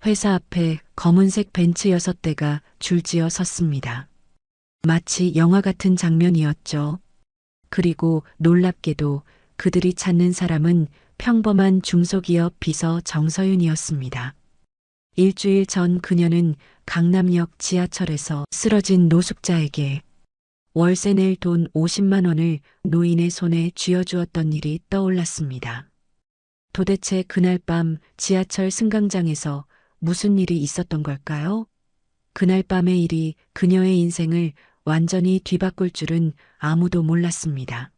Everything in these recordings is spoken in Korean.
회사 앞에 검은색 벤츠 6대가 줄지어 섰습니다. 마치 영화 같은 장면이었죠. 그리고 놀랍게도 그들이 찾는 사람은 평범한 중소기업 비서 정서윤이었습니다. 일주일 전 그녀는 강남역 지하철에서 쓰러진 노숙자에게 월세 낼 돈 50만 원을 노인의 손에 쥐어주었던 일이 떠올랐습니다. 도대체 그날 밤 지하철 승강장에서 무슨 일이 있었던 걸까요? 그날 밤의 일이 그녀의 인생을 완전히 뒤바꿀 줄은 아무도 몰랐습니다.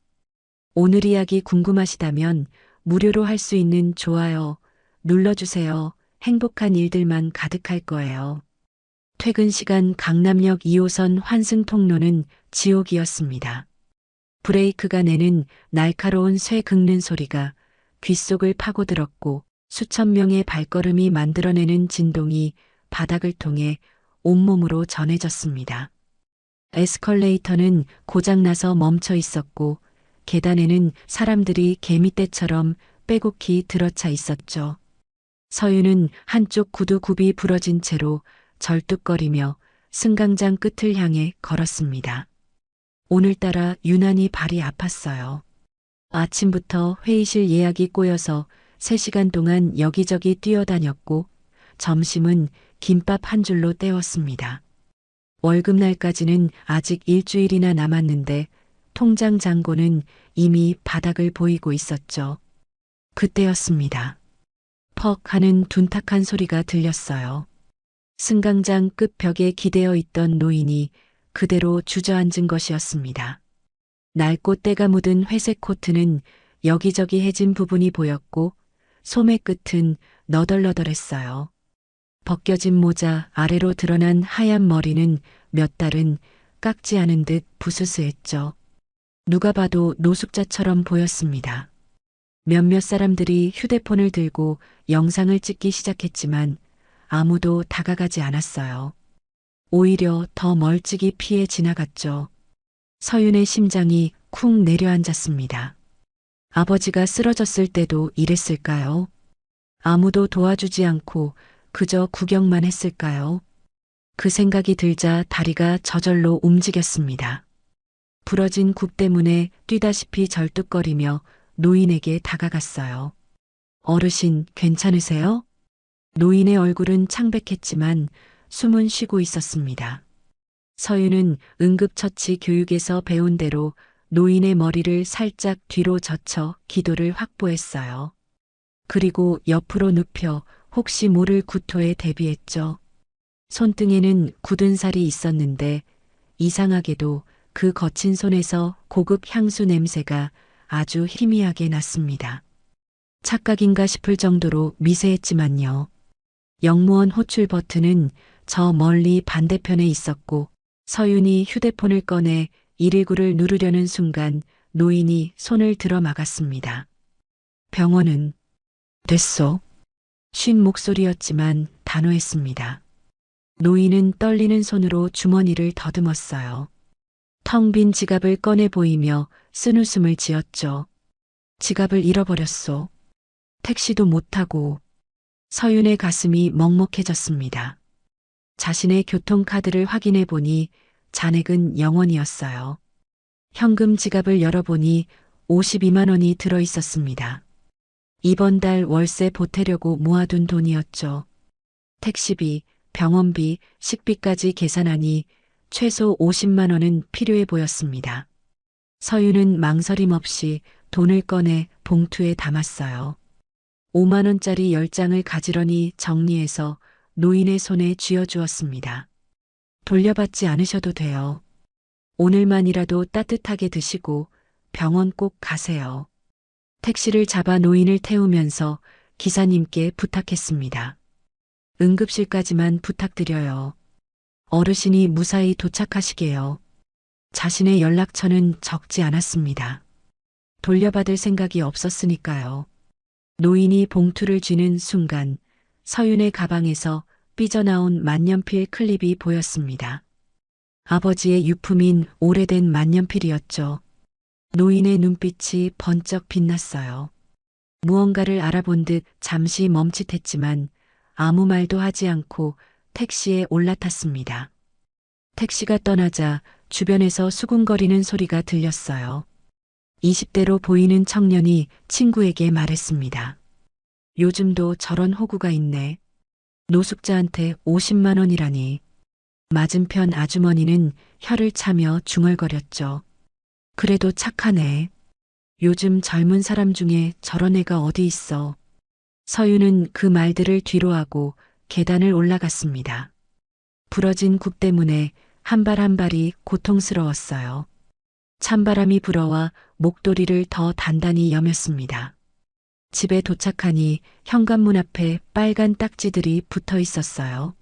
오늘 이야기 궁금하시다면 무료로 할 수 있는 좋아요 눌러주세요. 행복한 일들만 가득할 거예요. 퇴근 시간 강남역 2호선 환승 통로는 지옥이었습니다. 브레이크가 내는 날카로운 쇠 긁는 소리가 귓속을 파고들었고 수천 명의 발걸음이 만들어내는 진동이 바닥을 통해 온몸으로 전해졌습니다. 에스컬레이터는 고장나서 멈춰 있었고 계단에는 사람들이 개미떼처럼 빼곡히 들어차 있었죠. 서윤은 한쪽 구두 굽이 부러진 채로 절뚝거리며 승강장 끝을 향해 걸었습니다. 오늘따라 유난히 발이 아팠어요. 아침부터 회의실 예약이 꼬여서 3시간 동안 여기저기 뛰어다녔고 점심은 김밥 한 줄로 때웠습니다. 월급날까지는 아직 일주일이나 남았는데 통장 잔고는 이미 바닥을 보이고 있었죠. 그때였습니다. 퍽 하는 둔탁한 소리가 들렸어요. 승강장 끝 벽에 기대어 있던 노인이 그대로 주저앉은 것이었습니다. 낡고 때가 묻은 회색 코트는 여기저기 해진 부분이 보였고 소매 끝은 너덜너덜했어요. 벗겨진 모자 아래로 드러난 하얀 머리는 몇 달은 깎지 않은 듯 부스스했죠. 누가 봐도 노숙자처럼 보였습니다. 몇몇 사람들이 휴대폰을 들고 영상을 찍기 시작했지만 아무도 다가가지 않았어요. 오히려 더 멀찍이 피해 지나갔죠. 서윤의 심장이 쿵 내려앉았습니다. 아버지가 쓰러졌을 때도 이랬을까요? 아무도 도와주지 않고 그저 구경만 했을까요? 그 생각이 들자 다리가 저절로 움직였습니다. 부러진 굽 때문에 뛰다시피 절뚝거리며 노인에게 다가갔어요. 어르신, 괜찮으세요? 노인의 얼굴은 창백했지만 숨은 쉬고 있었습니다. 서윤은 응급처치 교육에서 배운 대로 노인의 머리를 살짝 뒤로 젖혀 기도를 확보했어요. 그리고 옆으로 눕혀 혹시 모를 구토에 대비했죠. 손등에는 굳은 살이 있었는데 이상하게도 그 거친 손에서 고급 향수 냄새가 아주 희미하게 났습니다. 착각인가 싶을 정도로 미세했지만요. 역무원 호출 버튼은 저 멀리 반대편에 있었고 서윤이 휴대폰을 꺼내 119를 누르려는 순간 노인이 손을 들어 막았습니다. 병원은 됐소. 쉰 목소리였지만 단호했습니다. 노인은 떨리는 손으로 주머니를 더듬었어요. 텅 빈 지갑을 꺼내 보이며 쓴웃음을 지었죠. 지갑을 잃어버렸소. 택시도 못 타고. 서윤의 가슴이 먹먹해졌습니다. 자신의 교통카드를 확인해 보니 잔액은 0원이었어요. 현금 지갑을 열어보니 52만 원이 들어 있었습니다. 이번 달 월세 보태려고 모아둔 돈이었죠. 택시비, 병원비, 식비까지 계산하니 최소 50만 원은 필요해 보였습니다. 서윤은 망설임 없이 돈을 꺼내 봉투에 담았어요. 5만 원짜리 10장을 가지런히 정리해서 노인의 손에 쥐어주었습니다. 돌려받지 않으셔도 돼요. 오늘만이라도 따뜻하게 드시고 병원 꼭 가세요. 택시를 잡아 노인을 태우면서 기사님께 부탁했습니다. 응급실까지만 부탁드려요. 어르신이 무사히 도착하시게요. 자신의 연락처는 적지 않았습니다. 돌려받을 생각이 없었으니까요. 노인이 봉투를 쥐는 순간 서윤의 가방에서 삐져나온 만년필 클립이 보였습니다. 아버지의 유품인 오래된 만년필이었죠. 노인의 눈빛이 번쩍 빛났어요. 무언가를 알아본 듯 잠시 멈칫했지만 아무 말도 하지 않고 택시에 올라탔습니다. 택시가 떠나자 주변에서 수군거리는 소리가 들렸어요. 20대로 보이는 청년이 친구에게 말했습니다. 요즘도 저런 호구가 있네. 노숙자한테 50만 원이라니. 맞은편 아주머니는 혀를 차며 중얼거렸죠. 그래도 착하네. 요즘 젊은 사람 중에 저런 애가 어디 있어. 서유는 그 말들을 뒤로하고 계단을 올라갔습니다. 부러진 굽 때문에 한 발 한 발이 고통스러웠어요. 찬바람이 불어와 목도리를 더 단단히 여몄습니다. 집에 도착하니 현관문 앞에 빨간 딱지들이 붙어 있었어요.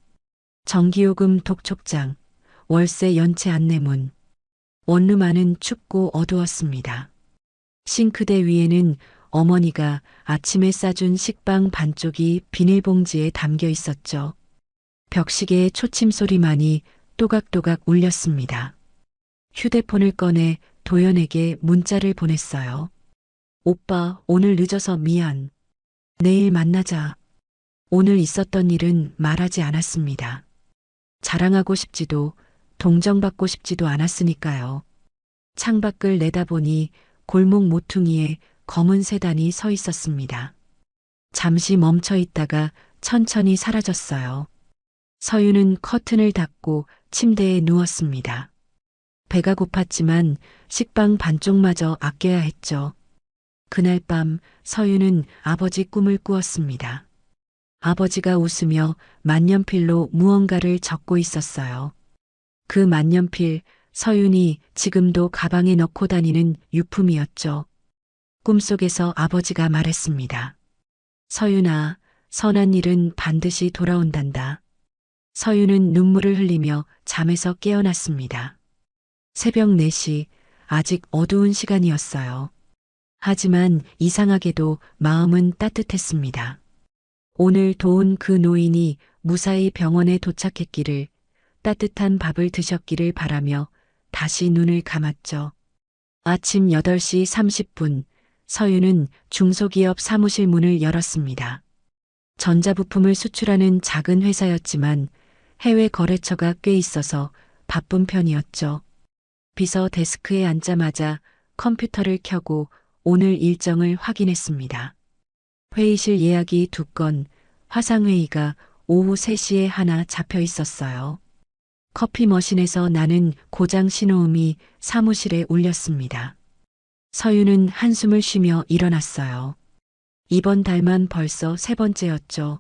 전기요금 독촉장, 월세 연체 안내문. 원룸 안은 춥고 어두웠습니다. 싱크대 위에는 어머니가 아침에 싸준 식빵 반쪽이 비닐봉지에 담겨 있었죠. 벽시계의 초침 소리만이 또각또각 울렸습니다. 휴대폰을 꺼내 도연에게 문자를 보냈어요. 오빠, 오늘 늦어서 미안. 내일 만나자. 오늘 있었던 일은 말하지 않았습니다. 자랑하고 싶지도 동정받고 싶지도 않았으니까요. 창밖을 내다보니 골목 모퉁이에 검은 세단이 서 있었습니다. 잠시 멈춰 있다가 천천히 사라졌어요. 서유는 커튼을 닫고 침대에 누웠습니다. 배가 고팠지만 식빵 반쪽마저 아껴야 했죠. 그날 밤 서유는 아버지 꿈을 꾸었습니다. 아버지가 웃으며 만년필로 무언가를 적고 있었어요. 그 만년필, 서윤이 지금도 가방에 넣고 다니는 유품이었죠. 꿈속에서 아버지가 말했습니다. 서윤아, 선한 일은 반드시 돌아온단다. 서윤은 눈물을 흘리며 잠에서 깨어났습니다. 새벽 4시, 아직 어두운 시간이었어요. 하지만 이상하게도 마음은 따뜻했습니다. 오늘 도운 그 노인이 무사히 병원에 도착했기를, 따뜻한 밥을 드셨기를 바라며 다시 눈을 감았죠. 아침 8시 30분, 서유는 중소기업 사무실 문을 열었습니다. 전자부품을 수출하는 작은 회사였지만 해외 거래처가 꽤 있어서 바쁜 편이었죠. 비서 데스크에 앉자마자 컴퓨터를 켜고 오늘 일정을 확인했습니다. 회의실 예약이 2건, 화상회의가 오후 3시에 하나 잡혀 있었어요. 커피 머신에서 나는 고장 신호음이 사무실에 울렸습니다. 서유는 한숨을 쉬며 일어났어요. 이번 달만 벌써 3번째였죠.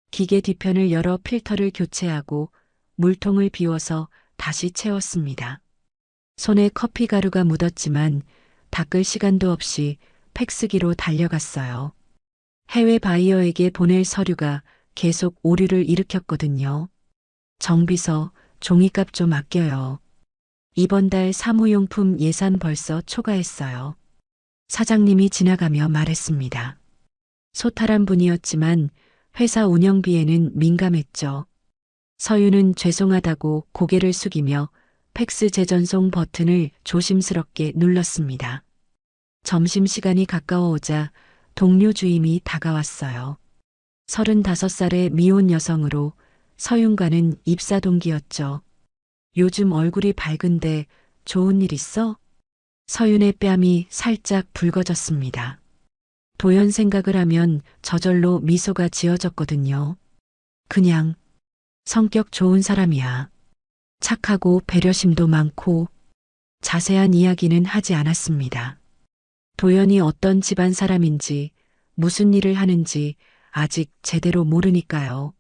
기계 뒤편을 열어 필터를 교체하고 물통을 비워서 다시 채웠습니다. 손에 커피 가루가 묻었지만 닦을 시간도 없이 팩스기로 달려갔어요. 해외 바이어에게 보낼 서류가 계속 오류를 일으켰거든요. 정비서, 종이값 좀 아껴요. 이번 달 사무용품 예산 벌써 초과했어요. 사장님이 지나가며 말했습니다. 소탈한 분이었지만 회사 운영비에는 민감했죠. 서유는 죄송하다고 고개를 숙이며 팩스 재전송 버튼을 조심스럽게 눌렀습니다. 점심시간이 가까워오자 동료 주임이 다가왔어요. 35살의 미혼 여성으로 서윤과는 입사 동기였죠. 요즘 얼굴이 밝은데 좋은 일 있어? 서윤의 뺨이 살짝 붉어졌습니다. 도연 생각을 하면 저절로 미소가 지어졌거든요. 그냥 성격 좋은 사람이야. 착하고 배려심도 많고. 자세한 이야기는 하지 않았습니다. 도연이 어떤 집안 사람인지 무슨 일을 하는지 아직 제대로 모르니까요.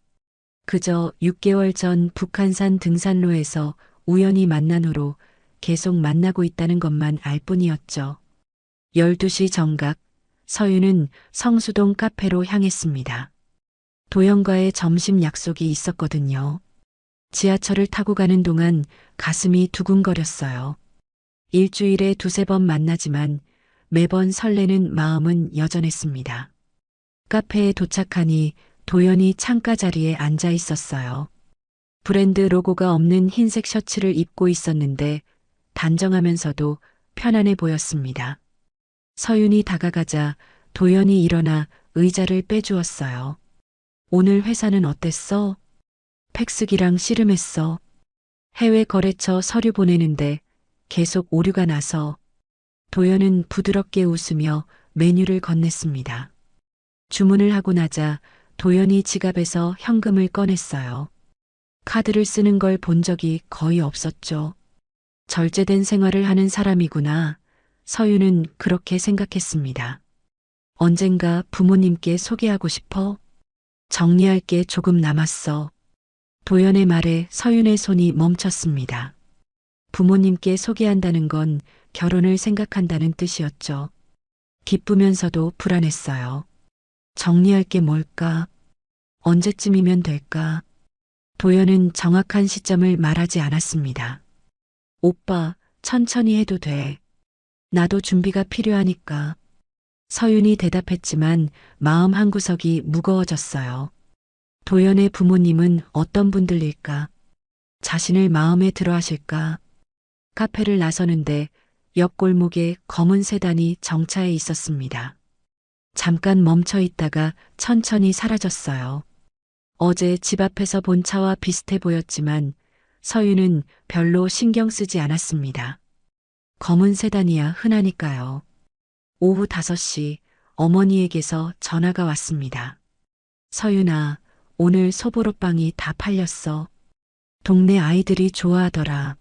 그저 6개월 전 북한산 등산로에서 우연히 만난 후로 계속 만나고 있다는 것만 알 뿐이었죠. 12시 정각, 서유는 성수동 카페로 향했습니다. 도연과의 점심 약속이 있었거든요. 지하철을 타고 가는 동안 가슴이 두근거렸어요. 일주일에 2~3번 만나지만 매번 설레는 마음은 여전했습니다. 카페에 도착하니 도연이 창가 자리에 앉아 있었어요. 브랜드 로고가 없는 흰색 셔츠를 입고 있었는데 단정하면서도 편안해 보였습니다. 서윤이 다가가자 도연이 일어나 의자를 빼주었어요. 오늘 회사는 어땠어? 팩스기랑 씨름했어. 해외 거래처 서류 보내는데 계속 오류가 나서. 도연은 부드럽게 웃으며 메뉴를 건넸습니다. 주문을 하고 나자 도연이 지갑에서 현금을 꺼냈어요. 카드를 쓰는 걸 본 적이 거의 없었죠. 절제된 생활을 하는 사람이구나. 서유는 그렇게 생각했습니다. 언젠가 부모님께 소개하고 싶어? 정리할 게 조금 남았어. 도연의 말에 서윤의 손이 멈췄습니다. 부모님께 소개한다는 건 결혼을 생각한다는 뜻이었죠. 기쁘면서도 불안했어요. 정리할 게 뭘까? 언제쯤이면 될까? 도연은 정확한 시점을 말하지 않았습니다. 오빠, 천천히 해도 돼. 나도 준비가 필요하니까. 서윤이 대답했지만 마음 한구석이 무거워졌어요. 도연의 부모님은 어떤 분들일까? 자신을 마음에 들어 하실까? 카페를 나서는데 옆 골목에 검은 세단이 정차해 있었습니다. 잠깐 멈춰 있다가 천천히 사라졌어요. 어제 집 앞에서 본 차와 비슷해 보였지만 서윤은 별로 신경 쓰지 않았습니다. 검은 세단이야 흔하니까요. 오후 5시 어머니에게서 전화가 왔습니다. 서윤아, 오늘 소보로빵이 다 팔렸어. 동네 아이들이 좋아하더라.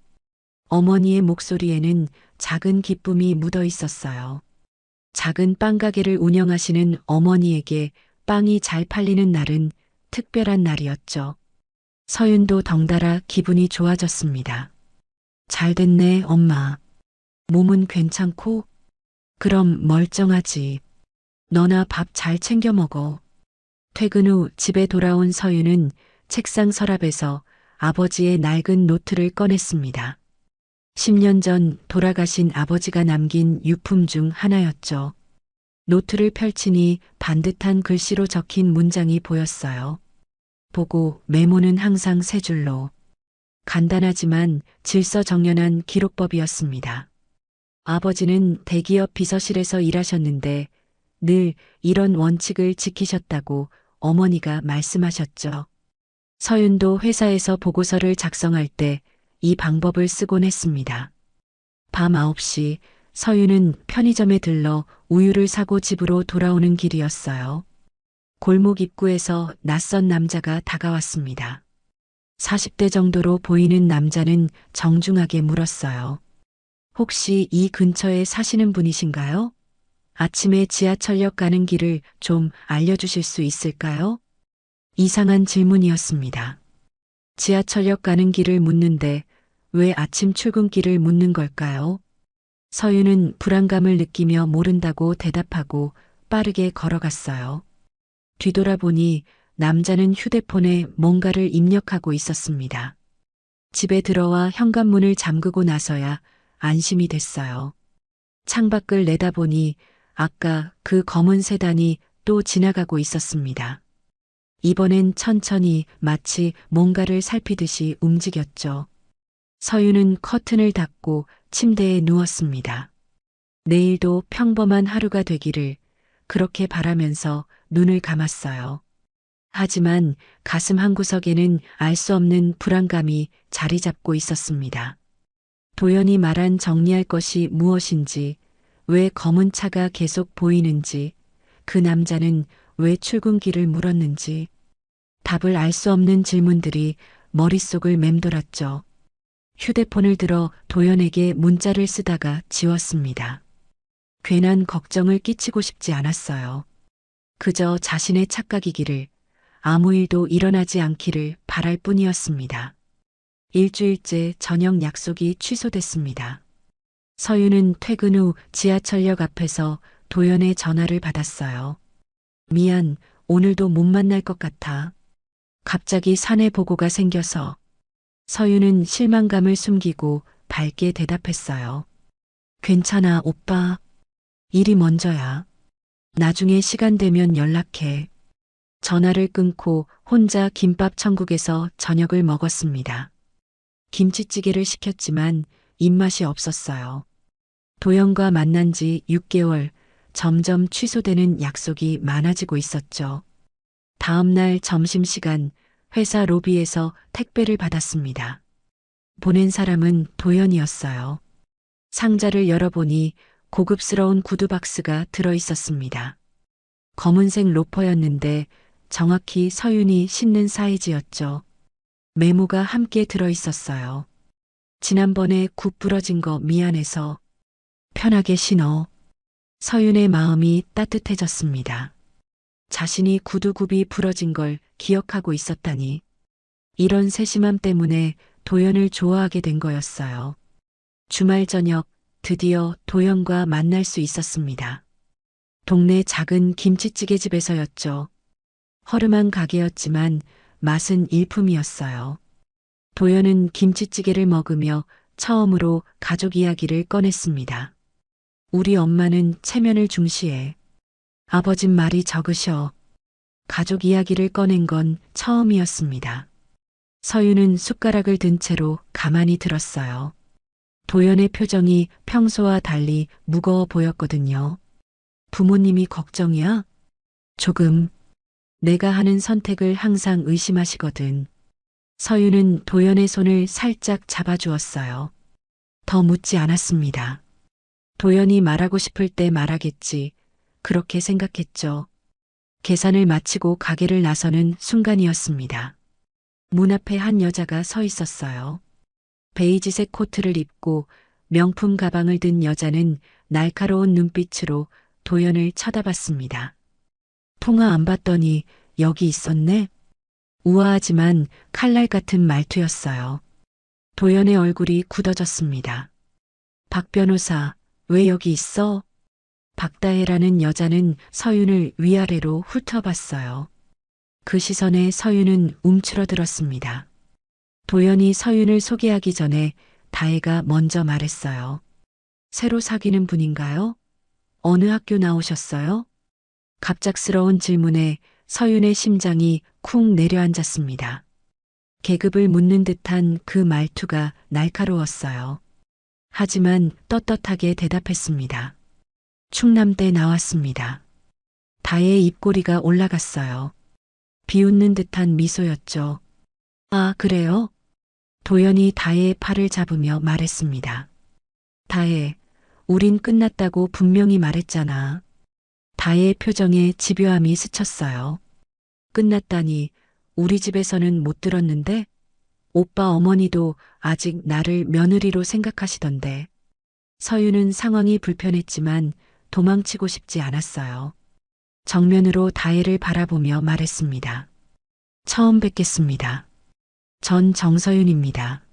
어머니의 목소리에는 작은 기쁨이 묻어 있었어요. 작은 빵가게를 운영하시는 어머니에게 빵이 잘 팔리는 날은 특별한 날이었죠. 서윤도 덩달아 기분이 좋아졌습니다. 잘 됐네, 엄마. 몸은 괜찮고? 그럼 멀쩡하지. 너나 밥 잘 챙겨 먹어. 퇴근 후 집에 돌아온 서윤은 책상 서랍에서 아버지의 낡은 노트를 꺼냈습니다. 10년 전 돌아가신 아버지가 남긴 유품 중 하나였죠. 노트를 펼치니 반듯한 글씨로 적힌 문장이 보였어요. 보고 메모는 항상 3줄로. 간단하지만 질서정연한 기록법이었습니다. 아버지는 대기업 비서실에서 일하셨는데 늘 이런 원칙을 지키셨다고 어머니가 말씀하셨죠. 서윤도 회사에서 보고서를 작성할 때 이 방법을 쓰곤 했습니다. 밤 9시 서윤은 편의점에 들러 우유를 사고 집으로 돌아오는 길이었어요. 골목 입구에서 낯선 남자가 다가왔습니다. 40대 정도로 보이는 남자는 정중하게 물었어요. 혹시 이 근처에 사시는 분이신가요? 아침에 지하철역 가는 길을 좀 알려주실 수 있을까요? 이상한 질문이었습니다. 지하철역 가는 길을 묻는데 왜 아침 출근길을 묻는 걸까요? 서윤은 불안감을 느끼며 모른다고 대답하고 빠르게 걸어갔어요. 뒤돌아보니 남자는 휴대폰에 뭔가를 입력하고 있었습니다. 집에 들어와 현관문을 잠그고 나서야 안심이 됐어요. 창밖을 내다보니 아까 그 검은 세단이 또 지나가고 있었습니다. 이번엔 천천히 마치 뭔가를 살피듯이 움직였죠. 서윤은 커튼을 닫고 침대에 누웠습니다. 내일도 평범한 하루가 되기를 그렇게 바라면서 눈을 감았어요. 하지만 가슴 한구석에는 알 수 없는 불안감이 자리 잡고 있었습니다. 도연이 말한 정리할 것이 무엇인지, 왜 검은 차가 계속 보이는지, 그 남자는 왜 출근길을 물었는지, 답을 알 수 없는 질문들이 머릿속을 맴돌았죠. 휴대폰을 들어 도연에게 문자를 쓰다가 지웠습니다. 괜한 걱정을 끼치고 싶지 않았어요. 그저 자신의 착각이기를, 아무 일도 일어나지 않기를 바랄 뿐이었습니다. 일주일째 저녁 약속이 취소됐습니다. 서윤은 퇴근 후 지하철역 앞에서 도연의 전화를 받았어요. 미안, 오늘도 못 만날 것 같아. 갑자기 사내 보고가 생겨서. 서윤은 실망감을 숨기고 밝게 대답했어요. 괜찮아, 오빠. 일이 먼저야. 나중에 시간 되면 연락해. 전화를 끊고 혼자 김밥 천국에서 저녁을 먹었습니다. 김치찌개를 시켰지만 입맛이 없었어요. 도연과 만난 지 6개월, 점점 취소되는 약속이 많아지고 있었죠. 다음 날 점심시간 회사 로비에서 택배를 받았습니다. 보낸 사람은 도연이었어요. 상자를 열어보니 고급스러운 구두 박스가 들어 있었습니다. 검은색 로퍼였는데 정확히 서윤이 신는 사이즈였죠. 메모가 함께 들어 있었어요. 지난번에 굽 부러진 거 미안해서 편하게 신어. 서윤의 마음이 따뜻해졌습니다. 자신이 구두굽이 부러진 걸 기억하고 있었다니. 이런 세심함 때문에 도연을 좋아하게 된 거였어요. 주말 저녁 드디어 도연과 만날 수 있었습니다. 동네 작은 김치찌개 집에서였죠. 허름한 가게였지만 맛은 일품이었어요. 도연은 김치찌개를 먹으며 처음으로 가족 이야기를 꺼냈습니다. 우리 엄마는 체면을 중시해. 아버진 말이 적으셔. 가족 이야기를 꺼낸 건 처음이었습니다. 서윤은 숟가락을 든 채로 가만히 들었어요. 도연의 표정이 평소와 달리 무거워 보였거든요. 부모님이 걱정이야? 조금. 내가 하는 선택을 항상 의심하시거든. 서윤은 도연의 손을 살짝 잡아주었어요. 더 묻지 않았습니다. 도연이 말하고 싶을 때 말하겠지. 그렇게 생각했죠. 계산을 마치고 가게를 나서는 순간이었습니다. 문 앞에 한 여자가 서 있었어요. 베이지색 코트를 입고 명품 가방을 든 여자는 날카로운 눈빛으로 도연을 쳐다봤습니다. 통화 안 받더니 여기 있었네? 우아하지만 칼날 같은 말투였어요. 도연의 얼굴이 굳어졌습니다. 박 변호사, 왜 여기 있어? 박다혜라는 여자는 서윤을 위아래로 훑어봤어요. 그 시선에 서윤은 움츠러들었습니다. 도연이 서윤을 소개하기 전에 다혜가 먼저 말했어요. 새로 사귀는 분인가요? 어느 학교 나오셨어요? 갑작스러운 질문에 서윤의 심장이 쿵 내려앉았습니다. 계급을 묻는 듯한 그 말투가 날카로웠어요. 하지만 떳떳하게 대답했습니다. 충남대 나왔습니다. 다혜의 입꼬리가 올라갔어요. 비웃는 듯한 미소였죠. 아, 그래요? 도연이 다혜의 팔을 잡으며 말했습니다. 다혜, 우린 끝났다고 분명히 말했잖아. 다혜의 표정에 집요함이 스쳤어요. 끝났다니 우리 집에서는 못 들었는데? 오빠 어머니도 아직 나를 며느리로 생각하시던데. 서윤은 상황이 불편했지만 도망치고 싶지 않았어요. 정면으로 다혜를 바라보며 말했습니다. 처음 뵙겠습니다. 전 정서윤입니다.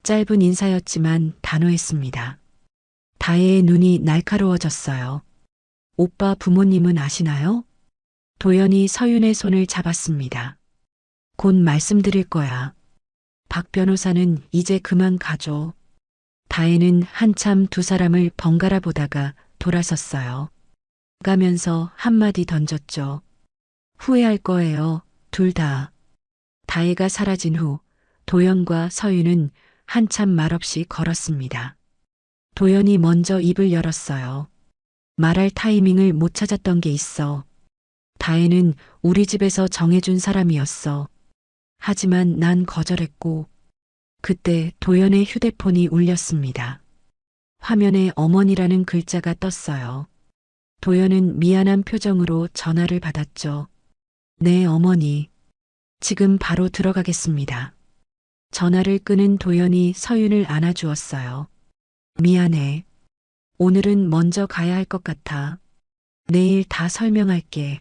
짧은 인사였지만 단호했습니다. 다혜의 눈이 날카로워졌어요. 오빠 부모님은 아시나요? 도연이 서윤의 손을 잡았습니다. 곧 말씀드릴 거야. 박 변호사는 이제 그만 가줘. 다혜는 한참 두 사람을 번갈아 보다가 돌아섰어요. 가면서 한마디 던졌죠. 후회할 거예요, 둘 다. 다혜가 사라진 후 도연과 서윤은 한참 말없이 걸었습니다. 도연이 먼저 입을 열었어요. 말할 타이밍을 못 찾았던 게 있어. 다혜는 우리 집에서 정해준 사람이었어. 하지만 난 거절했고, 그때 도연의 휴대폰이 울렸습니다. 화면에 어머니라는 글자가 떴어요. 도연은 미안한 표정으로 전화를 받았죠. 네, 어머니. 지금 바로 들어가겠습니다. 전화를 끊은 도연이 서윤을 안아주었어요. 미안해. 오늘은 먼저 가야 할 것 같아. 내일 다 설명할게.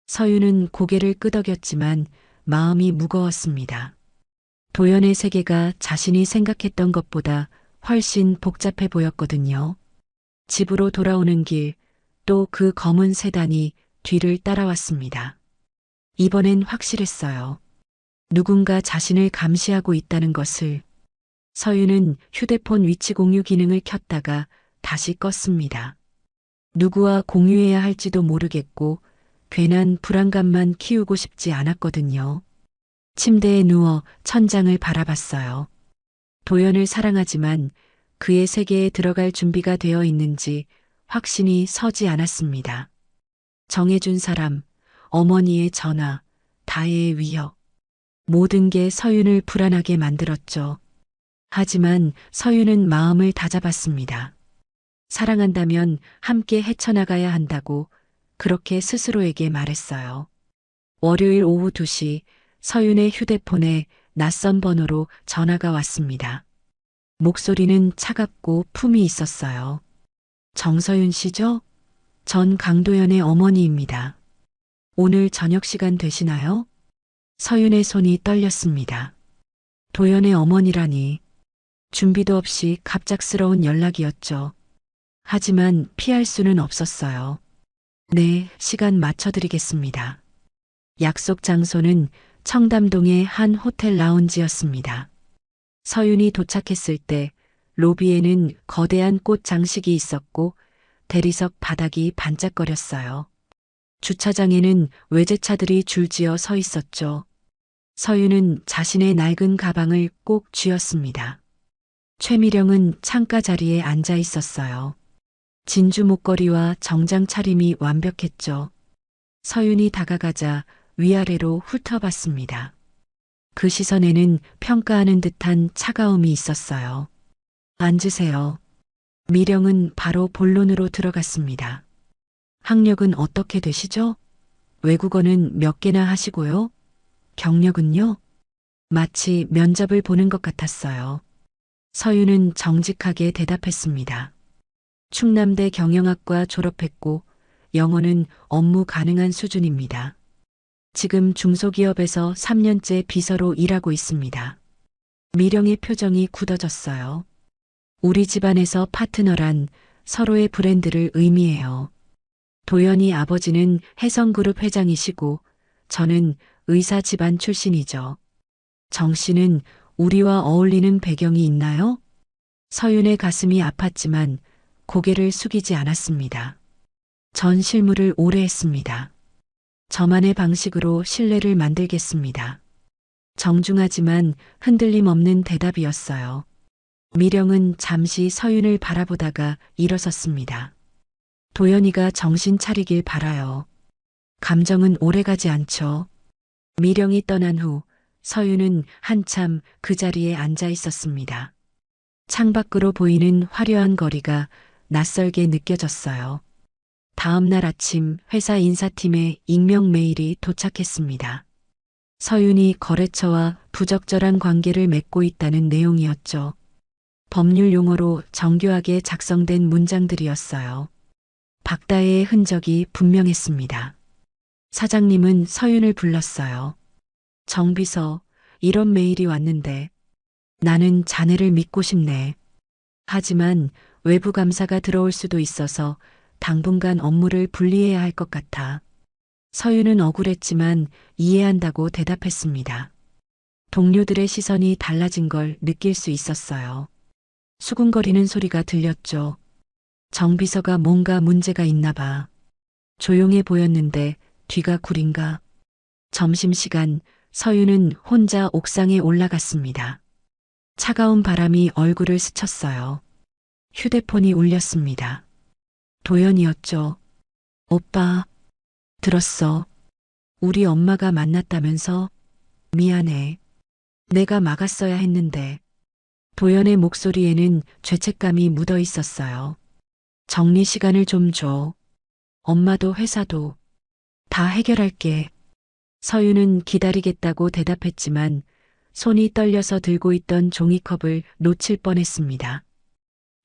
서윤은 고개를 끄덕였지만 마음이 무거웠습니다. 도연의 세계가 자신이 생각했던 것보다 훨씬 복잡해 보였거든요. 집으로 돌아오는 길, 또 그 검은 세단이 뒤를 따라왔습니다. 이번엔 확실했어요. 누군가 자신을 감시하고 있다는 것을. 서윤은 휴대폰 위치 공유 기능을 켰다가 다시 껐습니다. 누구와 공유해야 할지도 모르겠고 괜한 불안감만 키우고 싶지 않았거든요. 침대에 누워 천장을 바라봤어요. 도연을 사랑하지만 그의 세계에 들어갈 준비가 되어 있는지 확신이 서지 않았습니다. 정해준 사람, 어머니의 전화, 다혜의 위협. 모든 게 서윤을 불안하게 만들었죠. 하지만 서윤은 마음을 다잡았습니다. 사랑한다면 함께 헤쳐나가야 한다고 그렇게 스스로에게 말했어요. 월요일 오후 2시 서윤의 휴대폰에 낯선 번호로 전화가 왔습니다. 목소리는 차갑고 품이 있었어요. 정서윤 씨죠? 전 강도연의 어머니입니다. 오늘 저녁 시간 되시나요? 서윤의 손이 떨렸습니다. 도연의 어머니라니. 준비도 없이 갑작스러운 연락이었죠. 하지만 피할 수는 없었어요. 네, 시간 맞춰드리겠습니다. 약속 장소는 청담동의 한 호텔 라운지였습니다. 서윤이 도착했을 때 로비에는 거대한 꽃 장식이 있었고 대리석 바닥이 반짝거렸어요. 주차장에는 외제차들이 줄지어 서 있었죠. 서윤은 자신의 낡은 가방을 꼭 쥐었습니다. 최미령은 창가 자리에 앉아 있었어요. 진주 목걸이와 정장 차림이 완벽했죠. 서윤이 다가가자 위아래로 훑어봤습니다. 그 시선에는 평가하는 듯한 차가움이 있었어요. 앉으세요. 미령은 바로 본론으로 들어갔습니다. 학력은 어떻게 되시죠? 외국어는 몇 개나 하시고요? 경력은요? 마치 면접을 보는 것 같았어요. 서윤은 정직하게 대답했습니다. 충남대 경영학과 졸업했고 영어는 업무 가능한 수준입니다. 지금 중소기업에서 3년째 비서로 일하고 있습니다. 미령의 표정이 굳어졌어요. 우리 집안에서 파트너란 서로의 브랜드를 의미해요. 도연이 아버지는 혜성그룹 회장이시고 저는 의사 집안 출신이죠. 정 씨는 우리와 어울리는 배경이 있나요? 서윤의 가슴이 아팠지만 고개를 숙이지 않았습니다. 전 실무를 오래 했습니다. 저만의 방식으로 신뢰를 만들겠습니다. 정중하지만 흔들림 없는 대답이었어요. 미령은 잠시 서윤을 바라보다가 일어섰습니다. 도연이가 정신 차리길 바라요. 감정은 오래가지 않죠. 미령이 떠난 후 서윤은 한참 그 자리에 앉아 있었습니다. 창밖으로 보이는 화려한 거리가 낯설게 느껴졌어요. 다음 날 아침 회사 인사팀에 익명 메일이 도착했습니다. 서윤이 거래처와 부적절한 관계를 맺고 있다는 내용이었죠. 법률 용어로 정교하게 작성된 문장들이었어요. 박다혜의 흔적이 분명했습니다. 사장님은 서윤을 불렀어요. 정비서, 이런 메일이 왔는데 나는 자네를 믿고 싶네. 하지만 외부 감사가 들어올 수도 있어서 당분간 업무를 분리해야 할 것 같아. 서윤은 억울했지만 이해한다고 대답했습니다. 동료들의 시선이 달라진 걸 느낄 수 있었어요. 수군거리는 소리가 들렸죠. 정비서가 뭔가 문제가 있나 봐. 조용해 보였는데 뒤가 구린가? 점심시간 서윤은 혼자 옥상에 올라갔습니다. 차가운 바람이 얼굴을 스쳤어요. 휴대폰이 울렸습니다. 도연이었죠. 오빠, 들었어. 우리 엄마가 만났다면서? 미안해. 내가 막았어야 했는데. 도연의 목소리에는 죄책감이 묻어 있었어요. 정리 시간을 좀 줘. 엄마도 회사도 다 해결할게. 서윤은 기다리겠다고 대답했지만 손이 떨려서 들고 있던 종이컵을 놓칠 뻔했습니다.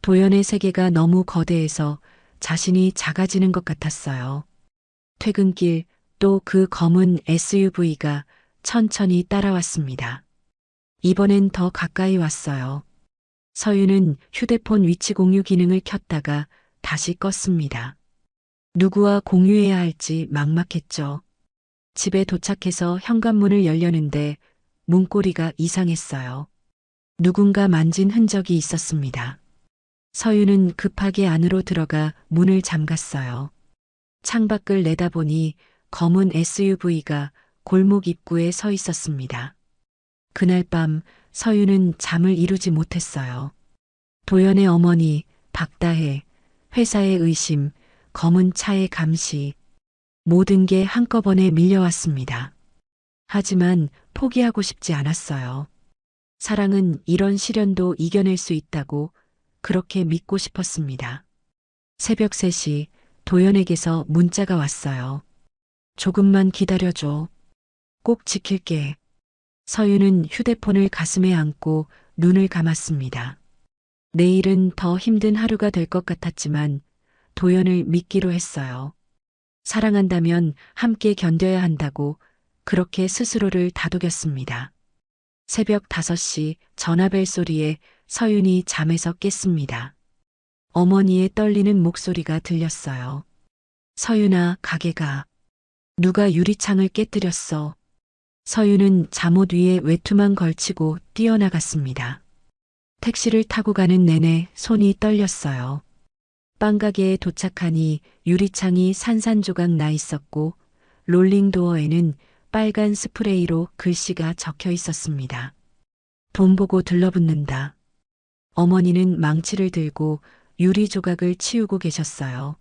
도연의 세계가 너무 거대해서 자신이 작아지는 것 같았어요. 퇴근길 또 그 검은 SUV가 천천히 따라왔습니다. 이번엔 더 가까이 왔어요. 서윤은 휴대폰 위치 공유 기능을 켰다가 다시 껐습니다. 누구와 공유해야 할지 막막했죠. 집에 도착해서 현관문을 열려는데 문고리가 이상했어요. 누군가 만진 흔적이 있었습니다. 서윤은 급하게 안으로 들어가 문을 잠갔어요. 창밖을 내다보니 검은 SUV가 골목 입구에 서 있었습니다. 그날 밤 서윤은 잠을 이루지 못했어요. 도연의 어머니, 박다혜, 회사의 의심, 검은 차의 감시, 모든 게 한꺼번에 밀려왔습니다. 하지만 포기하고 싶지 않았어요. 사랑은 이런 시련도 이겨낼 수 있다고 그렇게 믿고 싶었습니다. 새벽 3시 도연에게서 문자가 왔어요. 조금만 기다려줘. 꼭 지킬게. 서윤은 휴대폰을 가슴에 안고 눈을 감았습니다. 내일은 더 힘든 하루가 될 것 같았지만 도연을 믿기로 했어요. 사랑한다면 함께 견뎌야 한다고 그렇게 스스로를 다독였습니다. 새벽 5시 전화벨 소리에 서윤이 잠에서 깼습니다. 어머니의 떨리는 목소리가 들렸어요. 서윤아, 가게 가. 누가 유리창을 깨뜨렸어. 서윤은 잠옷 위에 외투만 걸치고 뛰어나갔습니다. 택시를 타고 가는 내내 손이 떨렸어요. 빵가게에 도착하니 유리창이 산산조각 나 있었고 롤링도어에는 빨간 스프레이로 글씨가 적혀 있었습니다. 돈 보고 들러붙는다. 어머니는 망치를 들고 유리 조각을 치우고 계셨어요.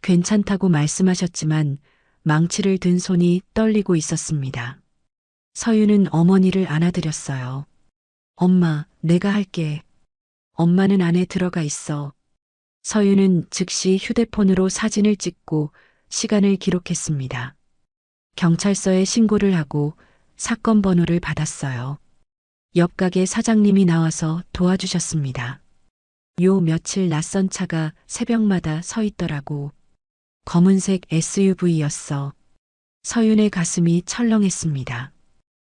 괜찮다고 말씀하셨지만 망치를 든 손이 떨리고 있었습니다. 서윤은 어머니를 안아드렸어요. 엄마, 내가 할게. 엄마는 안에 들어가 있어. 서윤은 즉시 휴대폰으로 사진을 찍고 시간을 기록했습니다. 경찰서에 신고를 하고 사건 번호를 받았어요. 옆 가게 사장님이 나와서 도와주셨습니다. 요 며칠 낯선 차가 새벽마다 서 있더라고. 검은색 SUV였어. 서윤의 가슴이 철렁했습니다.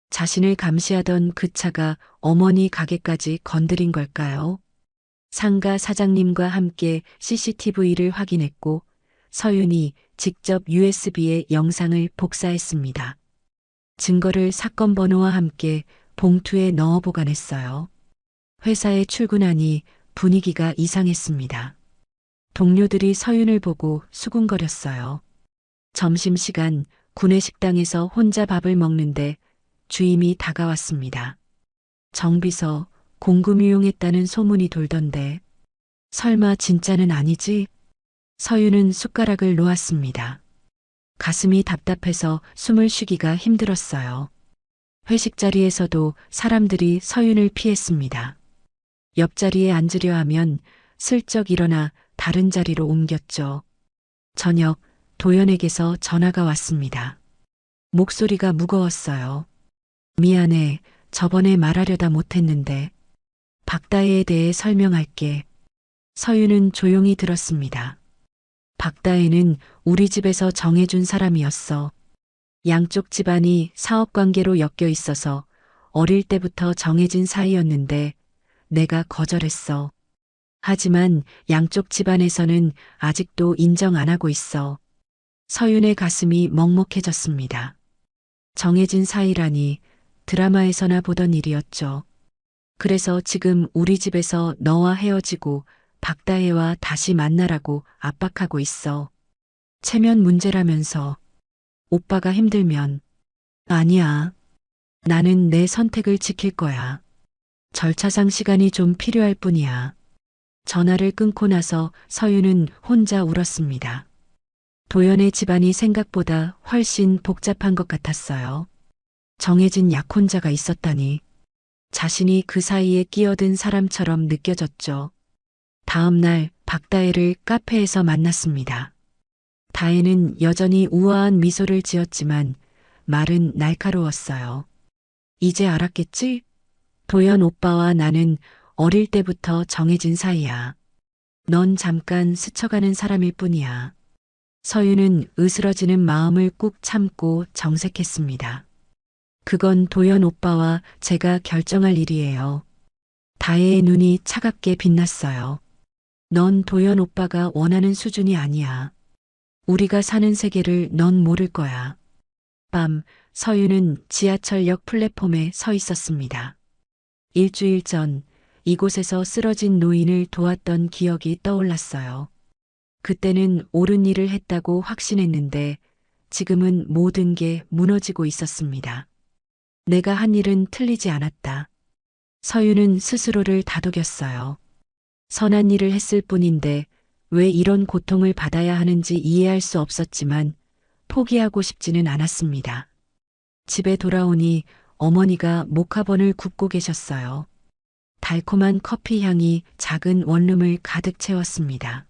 자신을 감시하던 그 차가 어머니 가게까지 건드린 걸까요? 상가 사장님과 함께 CCTV를 확인했고 서윤이 직접 USB에 영상을 복사했습니다. 증거를 사건 번호와 함께 봉투에 넣어 보관했어요. 회사에 출근하니 분위기가 이상했습니다. 동료들이 서윤을 보고 수군거렸어요. 점심시간 구내식당에서 혼자 밥을 먹는데 주임이 다가왔습니다. 정비서 공금유용했다는 소문이 돌던데 설마 진짜는 아니지? 서윤은 숟가락을 놓았습니다. 가슴이 답답해서 숨을 쉬기가 힘들었어요. 회식 자리에서도 사람들이 서윤을 피했습니다. 옆자리에 앉으려 하면 슬쩍 일어나 다른 자리로 옮겼죠. 저녁 도연에게서 전화가 왔습니다. 목소리가 무거웠어요. 미안해, 저번에 말하려다 못했는데 박다혜에 대해 설명할게. 서윤은 조용히 들었습니다. 박다혜는 우리 집에서 정해준 사람이었어. 양쪽 집안이 사업관계로 엮여 있어서 어릴 때부터 정해진 사이였는데 내가 거절했어. 하지만 양쪽 집안에서는 아직도 인정 안 하고 있어. 서윤의 가슴이 먹먹해졌습니다. 정해진 사이라니 드라마에서나 보던 일이었죠. 그래서 지금 우리 집에서 너와 헤어지고 박다혜와 다시 만나라고 압박하고 있어. 체면 문제라면서. 오빠가 힘들면. 아니야. 나는 내 선택을 지킬 거야. 절차상 시간이 좀 필요할 뿐이야. 전화를 끊고 나서 서윤은 혼자 울었습니다. 도연의 집안이 생각보다 훨씬 복잡한 것 같았어요. 정해진 약혼자가 있었다니. 자신이 그 사이에 끼어든 사람처럼 느껴졌죠. 다음 날 박다혜를 카페에서 만났습니다. 다혜는 여전히 우아한 미소를 지었지만 말은 날카로웠어요. 이제 알았겠지? 도연 오빠와 나는 어릴 때부터 정해진 사이야. 넌 잠깐 스쳐가는 사람일 뿐이야. 서윤은 으스러지는 마음을 꾹 참고 정색했습니다. 그건 도연 오빠와 제가 결정할 일이에요. 다혜의 눈이 차갑게 빛났어요. 넌 도연 오빠가 원하는 수준이 아니야. 우리가 사는 세계를 넌 모를 거야. 밤, 서윤은 지하철역 플랫폼에 서 있었습니다. 일주일 전 이곳에서 쓰러진 노인을 도왔던 기억이 떠올랐어요. 그때는 옳은 일을 했다고 확신했는데 지금은 모든 게 무너지고 있었습니다. 내가 한 일은 틀리지 않았다. 서윤은 스스로를 다독였어요. 선한 일을 했을 뿐인데 왜 이런 고통을 받아야 하는지 이해할 수 없었지만 포기하고 싶지는 않았습니다. 집에 돌아오니 어머니가 모카본을 굽고 계셨어요. 달콤한 커피 향이 작은 원룸을 가득 채웠습니다.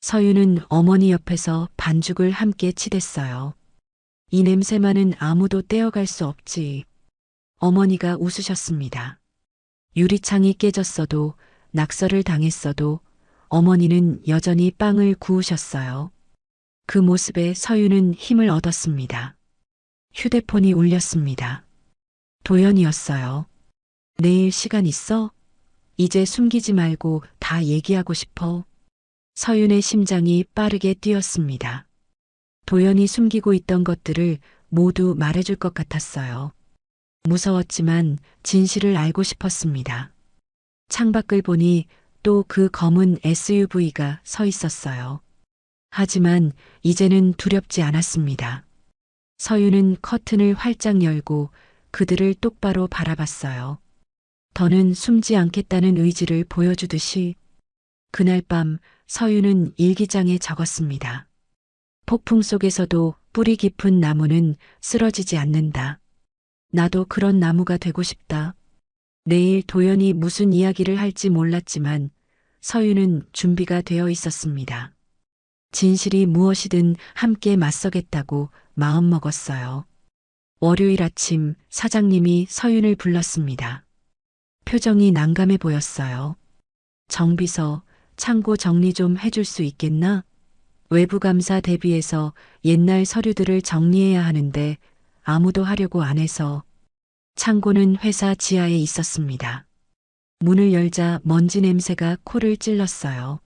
서유는 어머니 옆에서 반죽을 함께 치댔어요. 이 냄새만은 아무도 떼어갈 수 없지. 어머니가 웃으셨습니다. 유리창이 깨졌어도 낙서를 당했어도 어머니는 여전히 빵을 구우셨어요. 그 모습에 서유는 힘을 얻었습니다. 휴대폰이 울렸습니다. 도연이었어요. 내일 시간 있어? 이제 숨기지 말고 다 얘기하고 싶어. 서윤의 심장이 빠르게 뛰었습니다. 도연이 숨기고 있던 것들을 모두 말해줄 것 같았어요. 무서웠지만 진실을 알고 싶었습니다. 창밖을 보니 또 그 검은 SUV가 서 있었어요. 하지만 이제는 두렵지 않았습니다. 서윤은 커튼을 활짝 열고 그들을 똑바로 바라봤어요. 더는 숨지 않겠다는 의지를 보여주듯이. 그날 밤 서윤은 일기장에 적었습니다. 폭풍 속에서도 뿌리 깊은 나무는 쓰러지지 않는다. 나도 그런 나무가 되고 싶다. 내일 도연이 무슨 이야기를 할지 몰랐지만 서윤은 준비가 되어 있었습니다. 진실이 무엇이든 함께 맞서겠다고 마음먹었어요. 월요일 아침 사장님이 서윤을 불렀습니다. 표정이 난감해 보였어요. 정비서, 창고 정리 좀 해줄 수 있겠나? 외부 감사 대비해서 옛날 서류들을 정리해야 하는데 아무도 하려고 안 해서. 창고는 회사 지하에 있었습니다. 문을 열자 먼지 냄새가 코를 찔렀어요.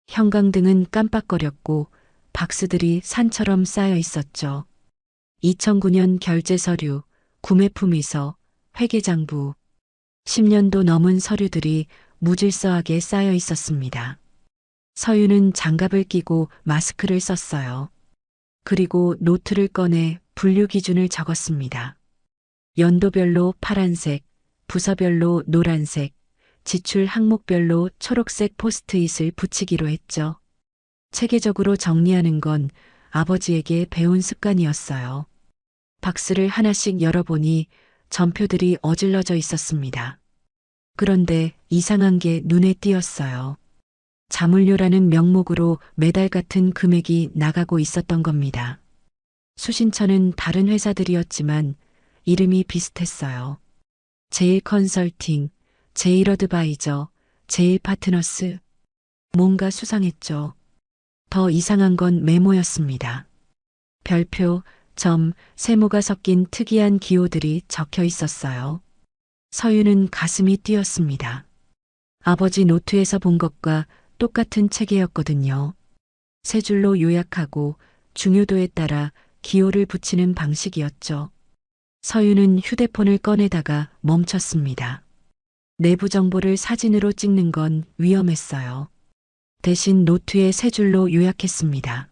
형광등은 깜빡거렸고 박스들이 산처럼 쌓여 있었죠. 2009년 결제 서류, 구매품 이서, 회계장부. 10년도 넘은 서류들이 무질서하게 쌓여 있었습니다. 서유는 장갑을 끼고 마스크를 썼어요. 그리고 노트를 꺼내 분류 기준을 적었습니다. 연도별로 파란색, 부서별로 노란색, 지출 항목별로 초록색 포스트잇을 붙이기로 했죠. 체계적으로 정리하는 건 아버지에게 배운 습관이었어요. 박스를 하나씩 열어보니 전표들이 어질러져 있었습니다. 그런데 이상한 게 눈에 띄었어요. 자물쇠라는 명목으로 매달 같은 금액이 나가고 있었던 겁니다. 수신처는 다른 회사들이었지만 이름이 비슷했어요. 제일 컨설팅, 제일 어드바이저, 제일 파트너스. 뭔가 수상했죠. 더 이상한 건 메모였습니다. 별표, 점, 세모가 섞인 특이한 기호들이 적혀 있었어요. 서유는 가슴이 뛰었습니다. 아버지 노트에서 본 것과 똑같은 체계였거든요. 세 줄로 요약하고 중요도에 따라 기호를 붙이는 방식이었죠. 서유는 휴대폰을 꺼내다가 멈췄습니다. 내부 정보를 사진으로 찍는 건 위험했어요. 대신 노트에 세 줄로 요약했습니다.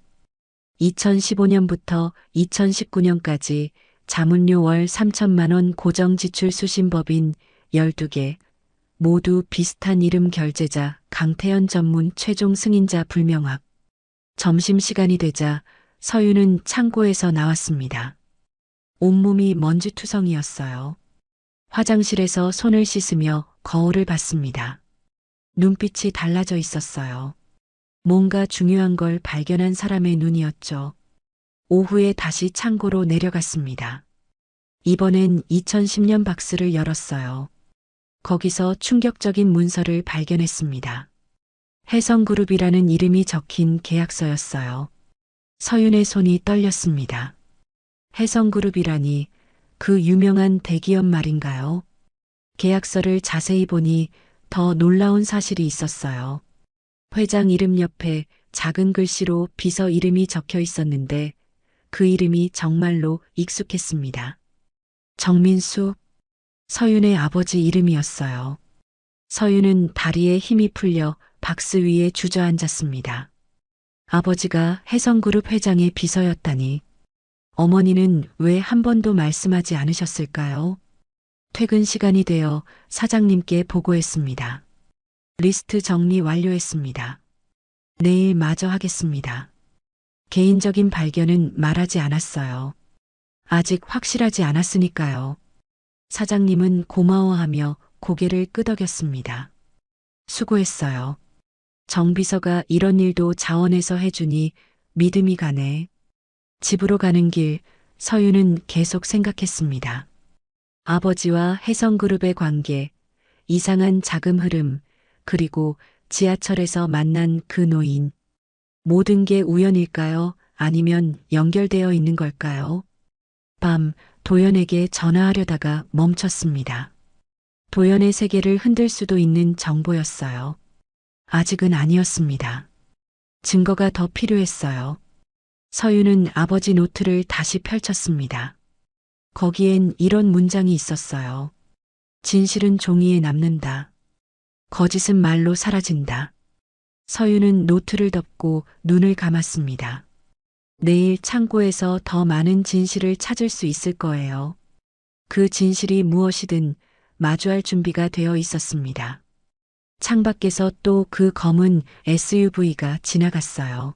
2015년부터 2019년까지 자문료 월 3천만 원 고정 지출 수신법인 12개, 모두 비슷한 이름 결제자 강태현 전문 최종 승인자 불명확. 점심시간이 되자 서유는 창고에서 나왔습니다. 온몸이 먼지투성이었어요. 화장실에서 손을 씻으며 거울을 봤습니다. 눈빛이 달라져 있었어요. 뭔가 중요한 걸 발견한 사람의 눈이었죠. 오후에 다시 창고로 내려갔습니다. 이번엔 2010년 박스를 열었어요. 거기서 충격적인 문서를 발견했습니다. 혜성그룹이라는 이름이 적힌 계약서였어요. 서윤의 손이 떨렸습니다. 혜성그룹이라니 그 유명한 대기업 말인가요? 계약서를 자세히 보니 더 놀라운 사실이 있었어요. 회장 이름 옆에 작은 글씨로 비서 이름이 적혀 있었는데 그 이름이 정말로 익숙했습니다. 정민수, 서윤의 아버지 이름이었어요. 서윤은 다리에 힘이 풀려 박스 위에 주저앉았습니다. 아버지가 혜성그룹 회장의 비서였다니. 어머니는 왜 한 번도 말씀하지 않으셨을까요? 퇴근 시간이 되어 사장님께 보고했습니다. 리스트 정리 완료했습니다. 내일 마저 하겠습니다. 개인적인 발견은 말하지 않았어요. 아직 확실하지 않았으니까요. 사장님은 고마워하며 고개를 끄덕였습니다. 수고했어요. 정비서가 이런 일도 자원해서 해주니 믿음이 가네. 집으로 가는 길, 서유는 계속 생각했습니다. 아버지와 혜성그룹의 관계, 이상한 자금 흐름, 그리고 지하철에서 만난 그 노인. 모든 게 우연일까요? 아니면 연결되어 있는 걸까요? 밤, 도연에게 전화하려다가 멈췄습니다. 도연의 세계를 흔들 수도 있는 정보였어요. 아직은 아니었습니다. 증거가 더 필요했어요. 서유는 아버지 노트를 다시 펼쳤습니다. 거기엔 이런 문장이 있었어요. 진실은 종이에 남는다. 거짓은 말로 사라진다. 서유는 노트를 덮고 눈을 감았습니다. 내일 창고에서 더 많은 진실을 찾을 수 있을 거예요. 그 진실이 무엇이든 마주할 준비가 되어 있었습니다. 창밖에서 또 그 검은 SUV가 지나갔어요.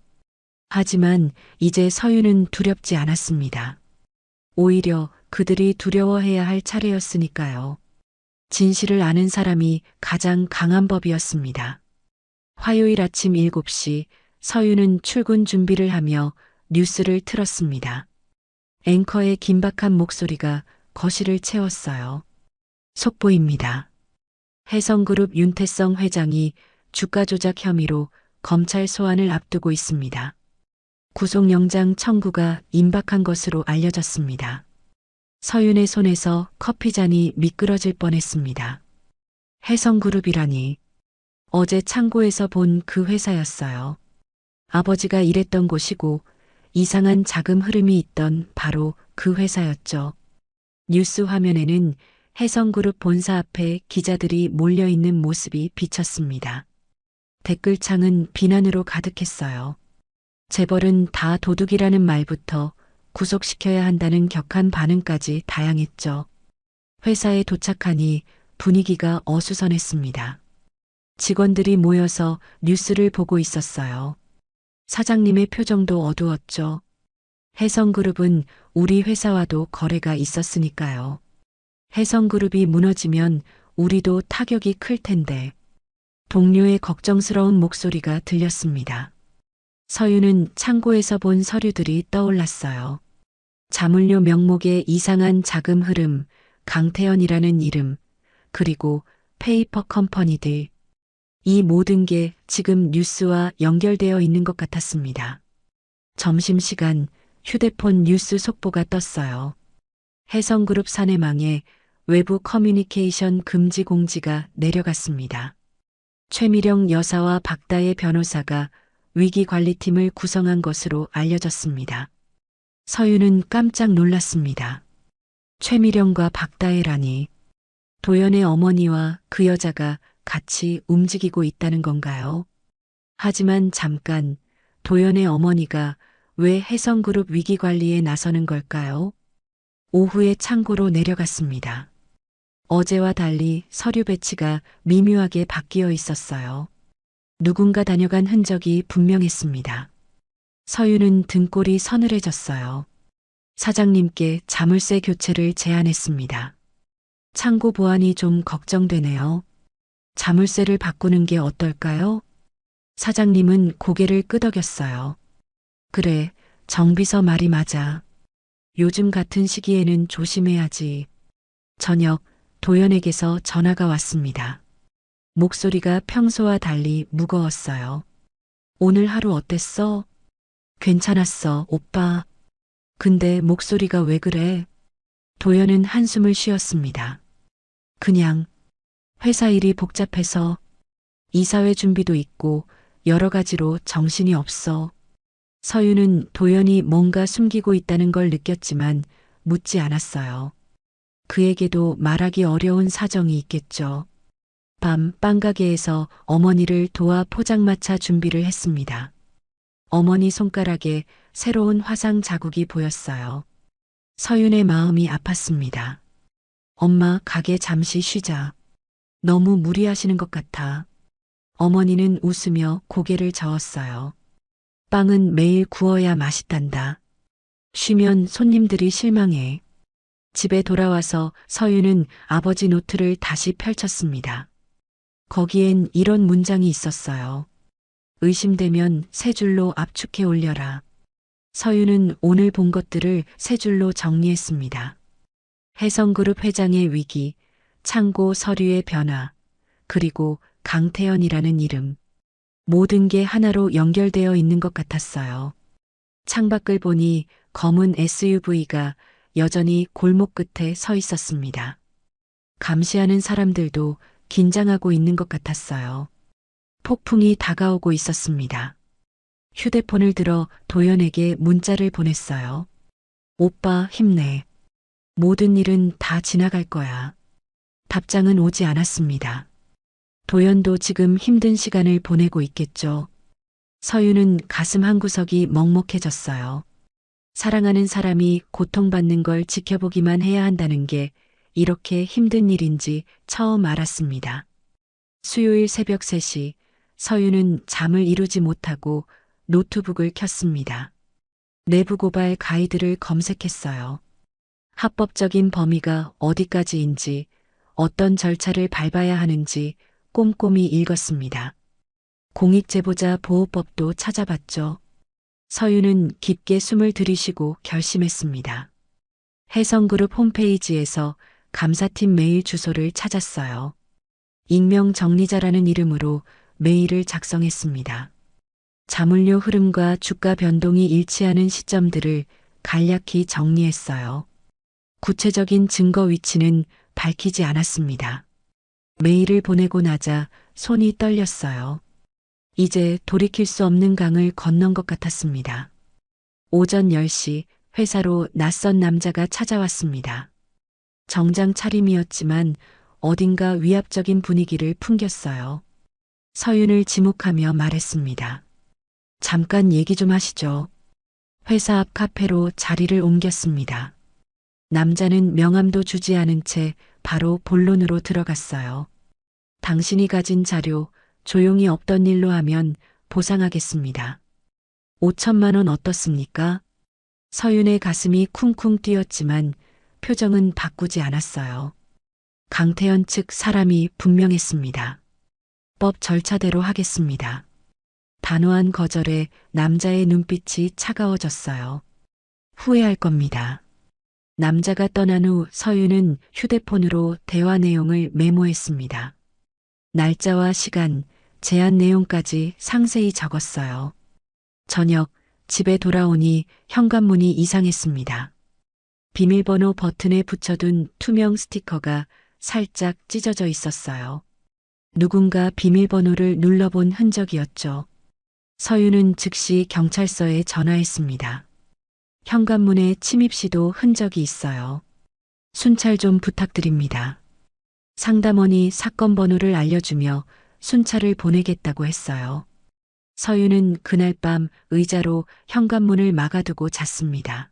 하지만 이제 서유는 두렵지 않았습니다. 오히려 그들이 두려워해야 할 차례였으니까요. 진실을 아는 사람이 가장 강한 법이었습니다. 화요일 아침 7시 서유는 출근 준비를 하며 뉴스를 틀었습니다. 앵커의 긴박한 목소리가 거실을 채웠어요. 속보입니다. 혜성그룹 윤태성 회장이 주가 조작 혐의로 검찰 소환을 앞두고 있습니다. 구속영장 청구가 임박한 것으로 알려졌습니다. 서윤의 손에서 커피잔이 미끄러질 뻔했습니다. 혜성그룹이라니. 어제 창고에서 본 그 회사였어요. 아버지가 일했던 곳이고 이상한 자금 흐름이 있던 바로 그 회사였죠. 뉴스 화면에는 혜성그룹 본사 앞에 기자들이 몰려있는 모습이 비쳤습니다. 댓글창은 비난으로 가득했어요. 재벌은 다 도둑이라는 말부터 구속시켜야 한다는 격한 반응까지 다양했죠. 회사에 도착하니 분위기가 어수선했습니다. 직원들이 모여서 뉴스를 보고 있었어요. 사장님의 표정도 어두웠죠. 혜성그룹은 우리 회사와도 거래가 있었으니까요. 혜성그룹이 무너지면 우리도 타격이 클 텐데. 동료의 걱정스러운 목소리가 들렸습니다. 서유는 창고에서 본 서류들이 떠올랐어요. 자물쇠 명목의 이상한 자금 흐름, 강태현이라는 이름, 그리고 페이퍼 컴퍼니들. 이 모든 게 지금 뉴스와 연결되어 있는 것 같았습니다. 점심시간 휴대폰 뉴스 속보가 떴어요. 혜성그룹 사내망에 외부 커뮤니케이션 금지 공지가 내려갔습니다. 최미령 여사와 박다혜 변호사가 위기관리팀을 구성한 것으로 알려졌습니다. 서유는 깜짝 놀랐습니다. 최미령과 박다혜라니. 도연의 어머니와 그 여자가 같이 움직이고 있다는 건가요? 하지만 잠깐, 도연의 어머니가 왜 혜성그룹 위기관리에 나서는 걸까요? 오후에 창고로 내려갔습니다. 어제와 달리 서류 배치가 미묘하게 바뀌어 있었어요. 누군가 다녀간 흔적이 분명했습니다. 서유는 등골이 서늘해졌어요. 사장님께 자물쇠 교체를 제안했습니다. 창고 보안이 좀 걱정되네요. 자물쇠를 바꾸는 게 어떨까요? 사장님은 고개를 끄덕였어요. 그래, 정비서 말이 맞아. 요즘 같은 시기에는 조심해야지. 저녁, 도연에게서 전화가 왔습니다. 목소리가 평소와 달리 무거웠어요. 오늘 하루 어땠어? 괜찮았어, 오빠. 근데 목소리가 왜 그래? 도연은 한숨을 쉬었습니다. 그냥 회사 일이 복잡해서 이사회 준비도 있고 여러 가지로 정신이 없어. 서유는 도연이 뭔가 숨기고 있다는 걸 느꼈지만 묻지 않았어요. 그에게도 말하기 어려운 사정이 있겠죠. 밤 빵가게에서 어머니를 도와 포장마차 준비를 했습니다. 어머니 손가락에 새로운 화상 자국이 보였어요. 서윤의 마음이 아팠습니다. 엄마, 가게 잠시 쉬자. 너무 무리하시는 것 같아. 어머니는 웃으며 고개를 저었어요. 빵은 매일 구워야 맛있단다. 쉬면 손님들이 실망해. 집에 돌아와서 서윤은 아버지 노트를 다시 펼쳤습니다. 거기엔 이런 문장이 있었어요. 의심되면 세 줄로 압축해 올려라. 서윤은 오늘 본 것들을 세 줄로 정리했습니다. 혜성그룹 회장의 위기, 창고 서류의 변화, 그리고 강태현이라는 이름. 모든 게 하나로 연결되어 있는 것 같았어요. 창밖을 보니 검은 SUV가 여전히 골목 끝에 서 있었습니다. 감시하는 사람들도 긴장하고 있는 것 같았어요. 폭풍이 다가오고 있었습니다. 휴대폰을 들어 도연에게 문자를 보냈어요. 오빠 힘내. 모든 일은 다 지나갈 거야. 답장은 오지 않았습니다. 도연도 지금 힘든 시간을 보내고 있겠죠. 서윤은 가슴 한구석이 먹먹해졌어요. 사랑하는 사람이 고통받는 걸 지켜보기만 해야 한다는 게 이렇게 힘든 일인지 처음 알았습니다. 수요일 새벽 3시 서윤은 잠을 이루지 못하고 노트북을 켰습니다. 내부 고발 가이드를 검색했어요. 합법적인 범위가 어디까지인지, 어떤 절차를 밟아야 하는지 꼼꼼히 읽었습니다. 공익제보자 보호법도 찾아봤죠. 서윤은 깊게 숨을 들이쉬고 결심했습니다. 혜성그룹 홈페이지에서 감사팀 메일 주소를 찾았어요. 익명 정리자라는 이름으로 메일을 작성했습니다. 자물쇠 흐름과 주가 변동이 일치하는 시점들을 간략히 정리했어요. 구체적인 증거 위치는 밝히지 않았습니다. 메일을 보내고 나자 손이 떨렸어요. 이제 돌이킬 수 없는 강을 건넌 것 같았습니다. 오전 10시 회사로 낯선 남자가 찾아왔습니다. 정장 차림이었지만 어딘가 위압적인 분위기를 풍겼어요. 서윤을 지목하며 말했습니다. 잠깐 얘기 좀 하시죠. 회사 앞 카페로 자리를 옮겼습니다. 남자는 명함도 주지 않은 채 바로 본론으로 들어갔어요. 당신이 가진 자료 조용히 없던 일로 하면 보상하겠습니다. 5천만 원 어떻습니까? 서윤의 가슴이 쿵쿵 뛰었지만 표정은 바꾸지 않았어요. 강태현 측 사람이 분명했습니다. 법 절차대로 하겠습니다. 단호한 거절에 남자의 눈빛이 차가워졌어요. 후회할 겁니다. 남자가 떠난 후 서윤은 휴대폰으로 대화 내용을 메모했습니다. 날짜와 시간, 제안 내용까지 상세히 적었어요. 저녁 집에 돌아오니 현관문이 이상했습니다. 비밀번호 버튼에 붙여둔 투명 스티커가 살짝 찢어져 있었어요. 누군가 비밀번호를 눌러본 흔적이었죠. 서윤은 즉시 경찰서에 전화했습니다. 현관문에 침입시도 흔적이 있어요. 순찰 좀 부탁드립니다. 상담원이 사건 번호를 알려주며 순찰을 보내겠다고 했어요. 서윤은 그날 밤 의자로 현관문을 막아두고 잤습니다.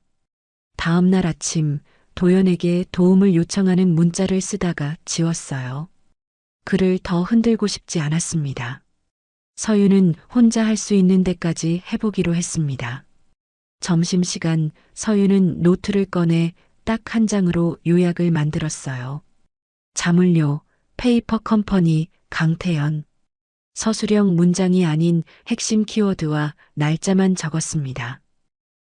다음 날 아침 도연에게 도움을 요청하는 문자를 쓰다가 지웠어요. 그를 더 흔들고 싶지 않았습니다. 서윤은 혼자 할 수 있는 데까지 해보기로 했습니다. 점심시간 서윤은 노트를 꺼내 딱 한 장으로 요약을 만들었어요. 자물쇠, 페이퍼 컴퍼니, 강태현. 서술형 문장이 아닌 핵심 키워드와 날짜만 적었습니다.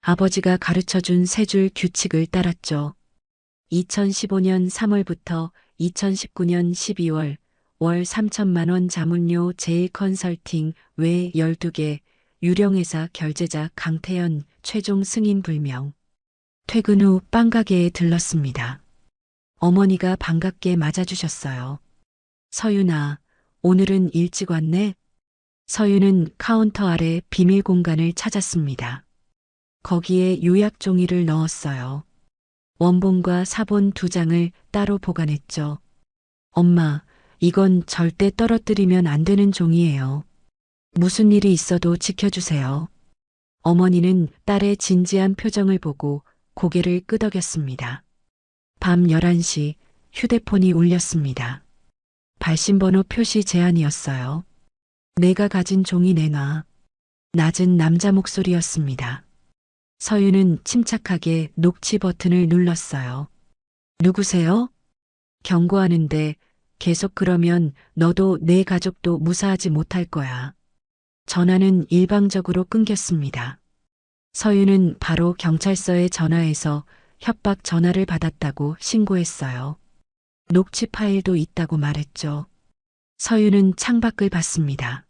아버지가 가르쳐준 세 줄 규칙을 따랐죠. 2015년 3월부터 2019년 12월 월 3천만 원 자문료 제일컨설팅 외 12개 유령회사 결제자 강태현 최종 승인 불명. 퇴근 후 빵가게에 들렀습니다. 어머니가 반갑게 맞아주셨어요. 서윤아, 오늘은 일찍 왔네? 서윤은 카운터 아래 비밀 공간을 찾았습니다. 거기에 요약 종이를 넣었어요. 원본과 사본 2장을 따로 보관했죠. 엄마, 이건 절대 떨어뜨리면 안 되는 종이에요. 무슨 일이 있어도 지켜주세요. 어머니는 딸의 진지한 표정을 보고 고개를 끄덕였습니다. 밤 11시 휴대폰이 울렸습니다. 발신번호 표시 제한이었어요. 내가 가진 종이 내놔. 낮은 남자 목소리였습니다. 서윤은 침착하게 녹취 버튼을 눌렀어요. 누구세요? 경고하는데 계속 그러면 너도 내 가족도 무사하지 못할 거야. 전화는 일방적으로 끊겼습니다. 서윤은 바로 경찰서에 전화해서 협박 전화를 받았다고 신고했어요. 녹취 파일도 있다고 말했죠. 서윤은 창밖을 봤습니다.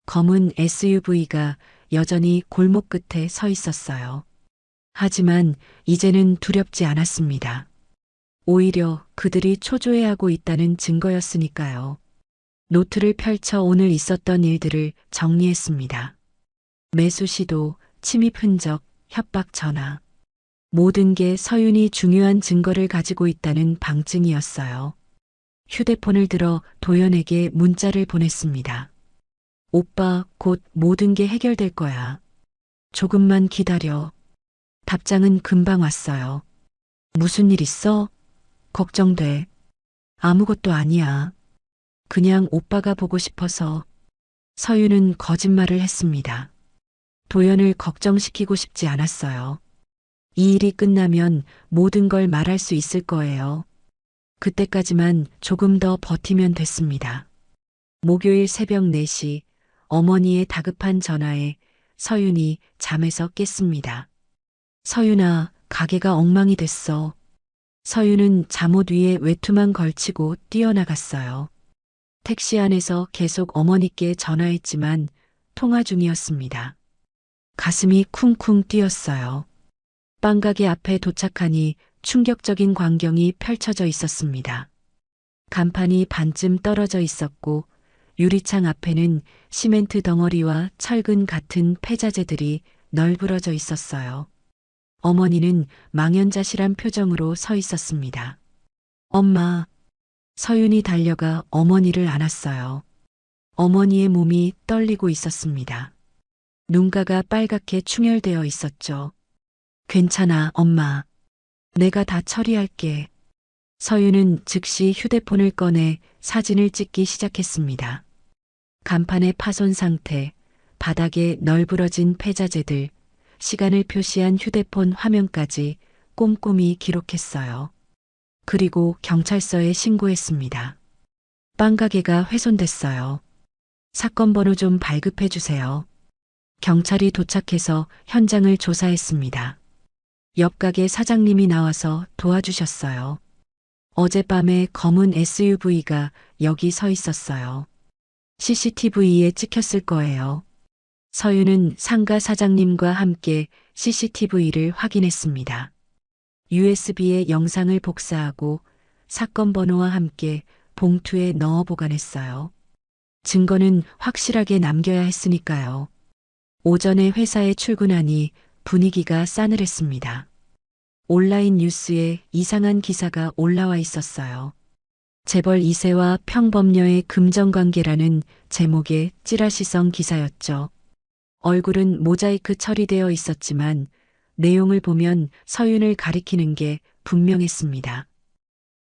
검은 SUV가 여전히 골목 끝에 서 있었어요. 하지만 이제는 두렵지 않았습니다. 오히려 그들이 초조해하고 있다는 증거였으니까요. 노트를 펼쳐 오늘 있었던 일들을 정리했습니다. 매수 시도, 침입 흔적, 협박 전화. 모든 게 서윤이 중요한 증거를 가지고 있다는 방증이었어요. 휴대폰을 들어 도연에게 문자를 보냈습니다. 오빠, 곧 모든 게 해결될 거야. 조금만 기다려. 답장은 금방 왔어요. 무슨 일 있어? 걱정돼. 아무것도 아니야. 그냥 오빠가 보고 싶어서. 서윤은 거짓말을 했습니다. 도연을 걱정시키고 싶지 않았어요. 이 일이 끝나면 모든 걸 말할 수 있을 거예요. 그때까지만 조금 더 버티면 됐습니다. 목요일 새벽 4시 어머니의 다급한 전화에 서윤이 잠에서 깼습니다. 서윤아, 가게가 엉망이 됐어. 서윤은 잠옷 위에 외투만 걸치고 뛰어나갔어요. 택시 안에서 계속 어머니께 전화했지만 통화 중이었습니다. 가슴이 쿵쿵 뛰었어요. 빵가게 앞에 도착하니 충격적인 광경이 펼쳐져 있었습니다. 간판이 반쯤 떨어져 있었고 유리창 앞에는 시멘트 덩어리와 철근 같은 폐자재들이 널브러져 있었어요. 어머니는 망연자실한 표정으로 서 있었습니다. 엄마. 서윤이 달려가 어머니를 안았어요. 어머니의 몸이 떨리고 있었습니다. 눈가가 빨갛게 충혈되어 있었죠. 괜찮아, 엄마. 내가 다 처리할게. 서윤은 즉시 휴대폰을 꺼내 사진을 찍기 시작했습니다. 간판의 파손 상태, 바닥에 널브러진 폐자재들, 시간을 표시한 휴대폰 화면까지 꼼꼼히 기록했어요. 그리고 경찰서에 신고했습니다. 빵가게가 훼손됐어요. 사건 번호 좀 발급해 주세요. 경찰이 도착해서 현장을 조사했습니다. 옆 가게 사장님이 나와서 도와주셨어요. 어젯밤에 검은 SUV가 여기 서 있었어요. CCTV에 찍혔을 거예요. 서윤은 상가 사장님과 함께 CCTV를 확인했습니다. USB에 영상을 복사하고 사건 번호와 함께 봉투에 넣어 보관했어요. 증거는 확실하게 남겨야 했으니까요. 오전에 회사에 출근하니 분위기가 싸늘했습니다. 온라인 뉴스에 이상한 기사가 올라와 있었어요. 재벌 2세와 평범녀의 금전관계라는 제목의 찌라시성 기사였죠. 얼굴은 모자이크 처리되어 있었지만 내용을 보면 서윤을 가리키는 게 분명했습니다.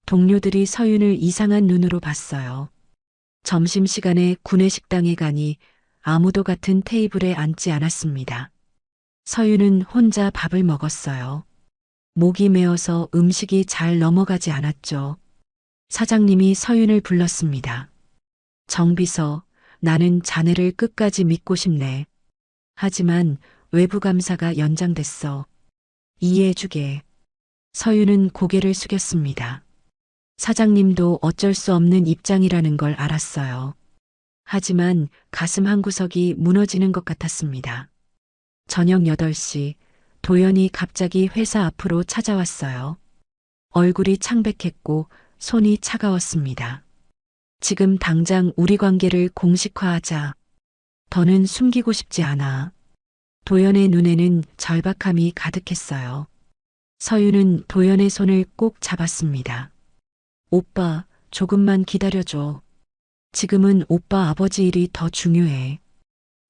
동료들이 서윤을 이상한 눈으로 봤어요. 점심시간에 구내식당에 가니 아무도 같은 테이블에 앉지 않았습니다. 서윤은 혼자 밥을 먹었어요. 목이 메어서 음식이 잘 넘어가지 않았죠. 사장님이 서윤을 불렀습니다. 정비서, 나는 자네를 끝까지 믿고 싶네. 하지만 외부 감사가 연장됐어. 이해해주게. 서윤은 고개를 숙였습니다. 사장님도 어쩔 수 없는 입장이라는 걸 알았어요. 하지만 가슴 한구석이 무너지는 것 같았습니다. 저녁 8시 도연이 갑자기 회사 앞으로 찾아왔어요. 얼굴이 창백했고 손이 차가웠습니다. 지금 당장 우리 관계를 공식화하자. 더는 숨기고 싶지 않아. 도연의 눈에는 절박함이 가득했어요. 서윤은 도연의 손을 꼭 잡았습니다. 오빠, 조금만 기다려줘. 지금은 오빠 아버지 일이 더 중요해.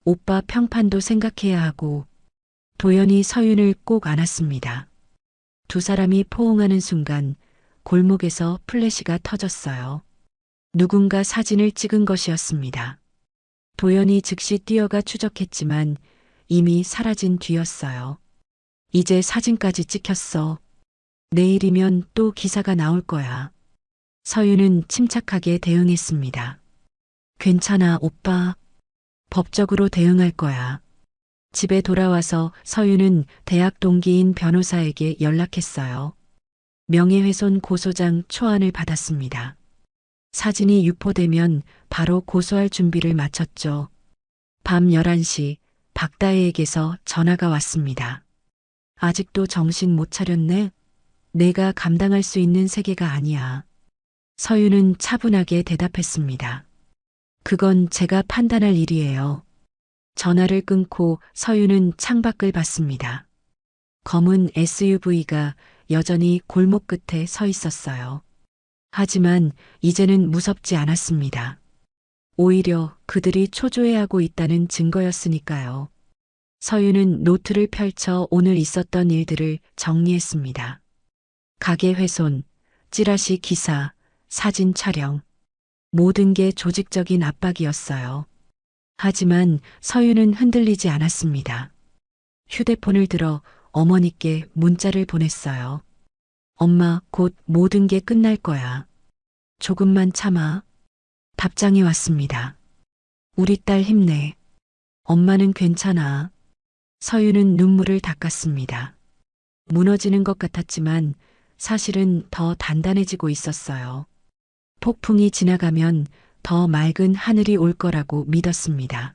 오빠 평판도 생각해야 하고. 도연이 서윤을 꼭 안았습니다. 두 사람이 포옹하는 순간 골목에서 플래시가 터졌어요. 누군가 사진을 찍은 것이었습니다. 도연이 즉시 뛰어가 추적했지만 이미 사라진 뒤였어요. 이제 사진까지 찍혔어. 내일이면 또 기사가 나올 거야. 서윤은 침착하게 대응했습니다. 괜찮아, 오빠. 법적으로 대응할 거야. 집에 돌아와서 서윤은 대학 동기인 변호사에게 연락했어요. 명예훼손 고소장 초안을 받았습니다. 사진이 유포되면 바로 고소할 준비를 마쳤죠. 밤 11시 박다혜에게서 전화가 왔습니다. 아직도 정신 못 차렸네? 내가 감당할 수 있는 세계가 아니야. 서윤은 차분하게 대답했습니다. 그건 제가 판단할 일이에요. 전화를 끊고 서윤은 창밖을 봤습니다. 검은 SUV가 여전히 골목 끝에 서 있었어요. 하지만 이제는 무섭지 않았습니다. 오히려 그들이 초조해하고 있다는 증거였으니까요. 서윤은 노트를 펼쳐 오늘 있었던 일들을 정리했습니다. 가게 훼손, 찌라시 기사, 사진 촬영. 모든 게 조직적인 압박이었어요. 하지만 서윤은 흔들리지 않았습니다. 휴대폰을 들어 어머니께 문자를 보냈어요. 엄마, 곧 모든 게 끝날 거야. 조금만 참아. 답장이 왔습니다. 우리 딸 힘내. 엄마는 괜찮아. 서윤은 눈물을 닦았습니다. 무너지는 것 같았지만 사실은 더 단단해지고 있었어요. 폭풍이 지나가면 더 맑은 하늘이 올 거라고 믿었습니다.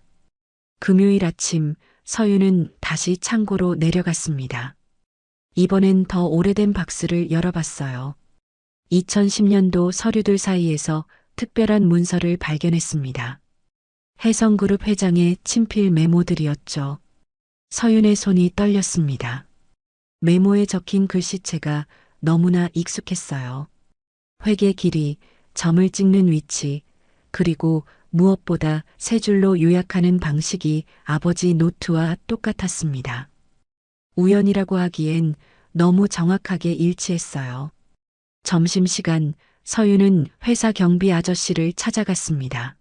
금요일 아침 서윤은 다시 창고로 내려갔습니다. 이번엔 더 오래된 박스를 열어봤어요. 2010년도 서류들 사이에서 특별한 문서를 발견했습니다. 혜성그룹 회장의 친필 메모들이었죠. 서윤의 손이 떨렸습니다. 메모에 적힌 글씨체가 너무나 익숙했어요. 회계 길이, 점을 찍는 위치, 그리고 무엇보다 세 줄로 요약하는 방식이 아버지 노트와 똑같았습니다. 우연이라고 하기엔 너무 정확하게 일치했어요. 점심시간 서윤은 회사 경비 아저씨를 찾아갔습니다.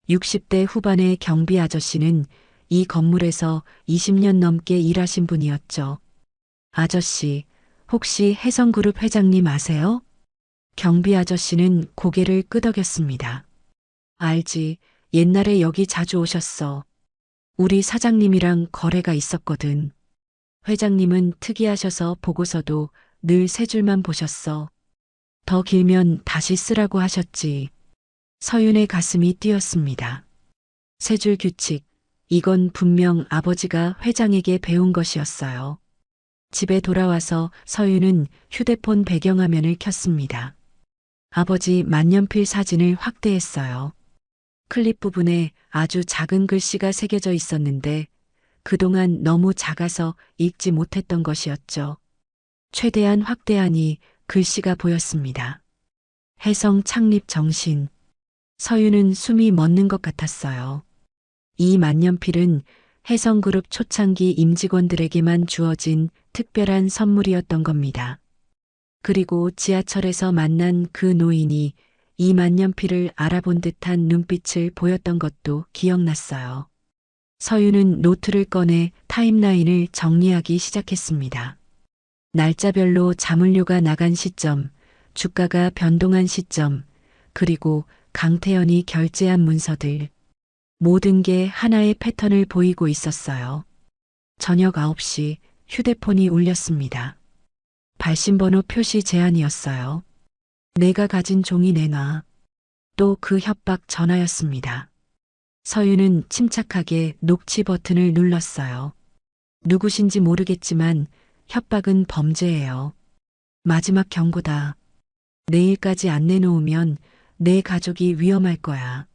60대 후반의 경비 아저씨는 이 건물에서 20년 넘게 일하신 분이었죠. 아저씨, 혹시 혜성그룹 회장님 아세요? 경비 아저씨는 고개를 끄덕였습니다. 알지, 옛날에 여기 자주 오셨어. 우리 사장님이랑 거래가 있었거든. 회장님은 특이하셔서 보고서도 늘 세 줄만 보셨어. 더 길면 다시 쓰라고 하셨지. 서윤의 가슴이 뛰었습니다. 세 줄 규칙, 이건 분명 아버지가 회장에게 배운 것이었어요. 집에 돌아와서 서윤은 휴대폰 배경화면을 켰습니다. 아버지 만년필 사진을 확대했어요. 클립 부분에 아주 작은 글씨가 새겨져 있었는데 그동안 너무 작아서 읽지 못했던 것이었죠. 최대한 확대하니 글씨가 보였습니다. 혜성 창립 정신. 서윤은 숨이 멎는 것 같았어요. 이 만년필은 혜성그룹 초창기 임직원들에게만 주어진 특별한 선물이었던 겁니다. 그리고 지하철에서 만난 그 노인이 이 만년필을 알아본 듯한 눈빛을 보였던 것도 기억났어요. 서윤은 노트를 꺼내 타임라인을 정리하기 시작했습니다. 날짜별로 자물료가 나간 시점, 주가가 변동한 시점, 그리고 강태현이 결제한 문서들. 모든 게 하나의 패턴을 보이고 있었어요. 저녁 9시 휴대폰이 울렸습니다. 발신번호 표시 제한이었어요. 내가 가진 종이 내놔. 또 그 협박 전화였습니다. 서윤은 침착하게 녹취 버튼을 눌렀어요. 누구신지 모르겠지만 협박은 범죄예요. 마지막 경고다. 내일까지 안 내놓으면 내 가족이 위험할 거야.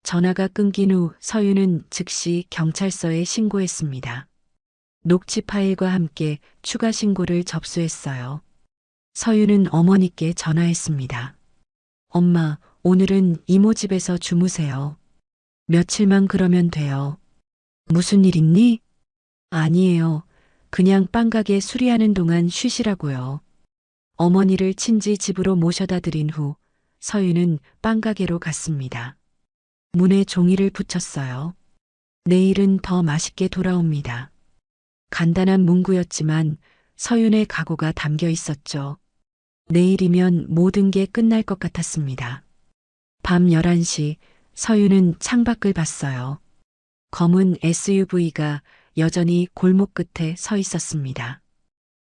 전화가 끊긴 후 서윤은 즉시 경찰서에 신고했습니다. 녹취 파일과 함께 추가 신고를 접수했어요. 서윤은 어머니께 전화했습니다. 엄마, 오늘은 이모 집에서 주무세요. 며칠만 그러면 돼요. 무슨 일 있니? 아니에요. 그냥 빵가게 수리하는 동안 쉬시라고요. 어머니를 친지 집으로 모셔다 드린 후 서윤은 빵가게로 갔습니다. 문에 종이를 붙였어요. 내일은 더 맛있게 돌아옵니다. 간단한 문구였지만 서윤의 각오가 담겨 있었죠. 내일이면 모든 게 끝날 것 같았습니다. 밤 11시 서윤은 창밖을 봤어요. 검은 SUV가 여전히 골목 끝에 서 있었습니다.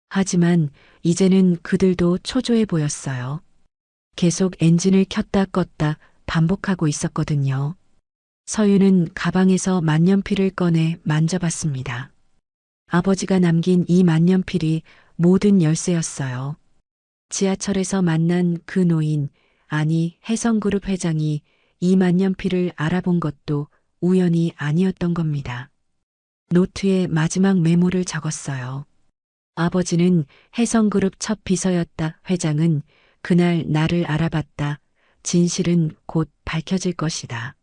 하지만 이제는 그들도 초조해 보였어요. 계속 엔진을 켰다 껐다 반복하고 있었거든요. 서윤은 가방에서 만년필을 꺼내 만져봤습니다. 아버지가 남긴 이 만년필이 모든 열쇠였어요. 지하철에서 만난 그 노인, 아니 혜성그룹 회장이 이 만년필을 알아본 것도 우연이 아니었던 겁니다. 노트에 마지막 메모를 적었어요. 아버지는 혜성그룹 첫 비서였다. 회장은 그날 나를 알아봤다. 진실은 곧 밝혀질 것이다.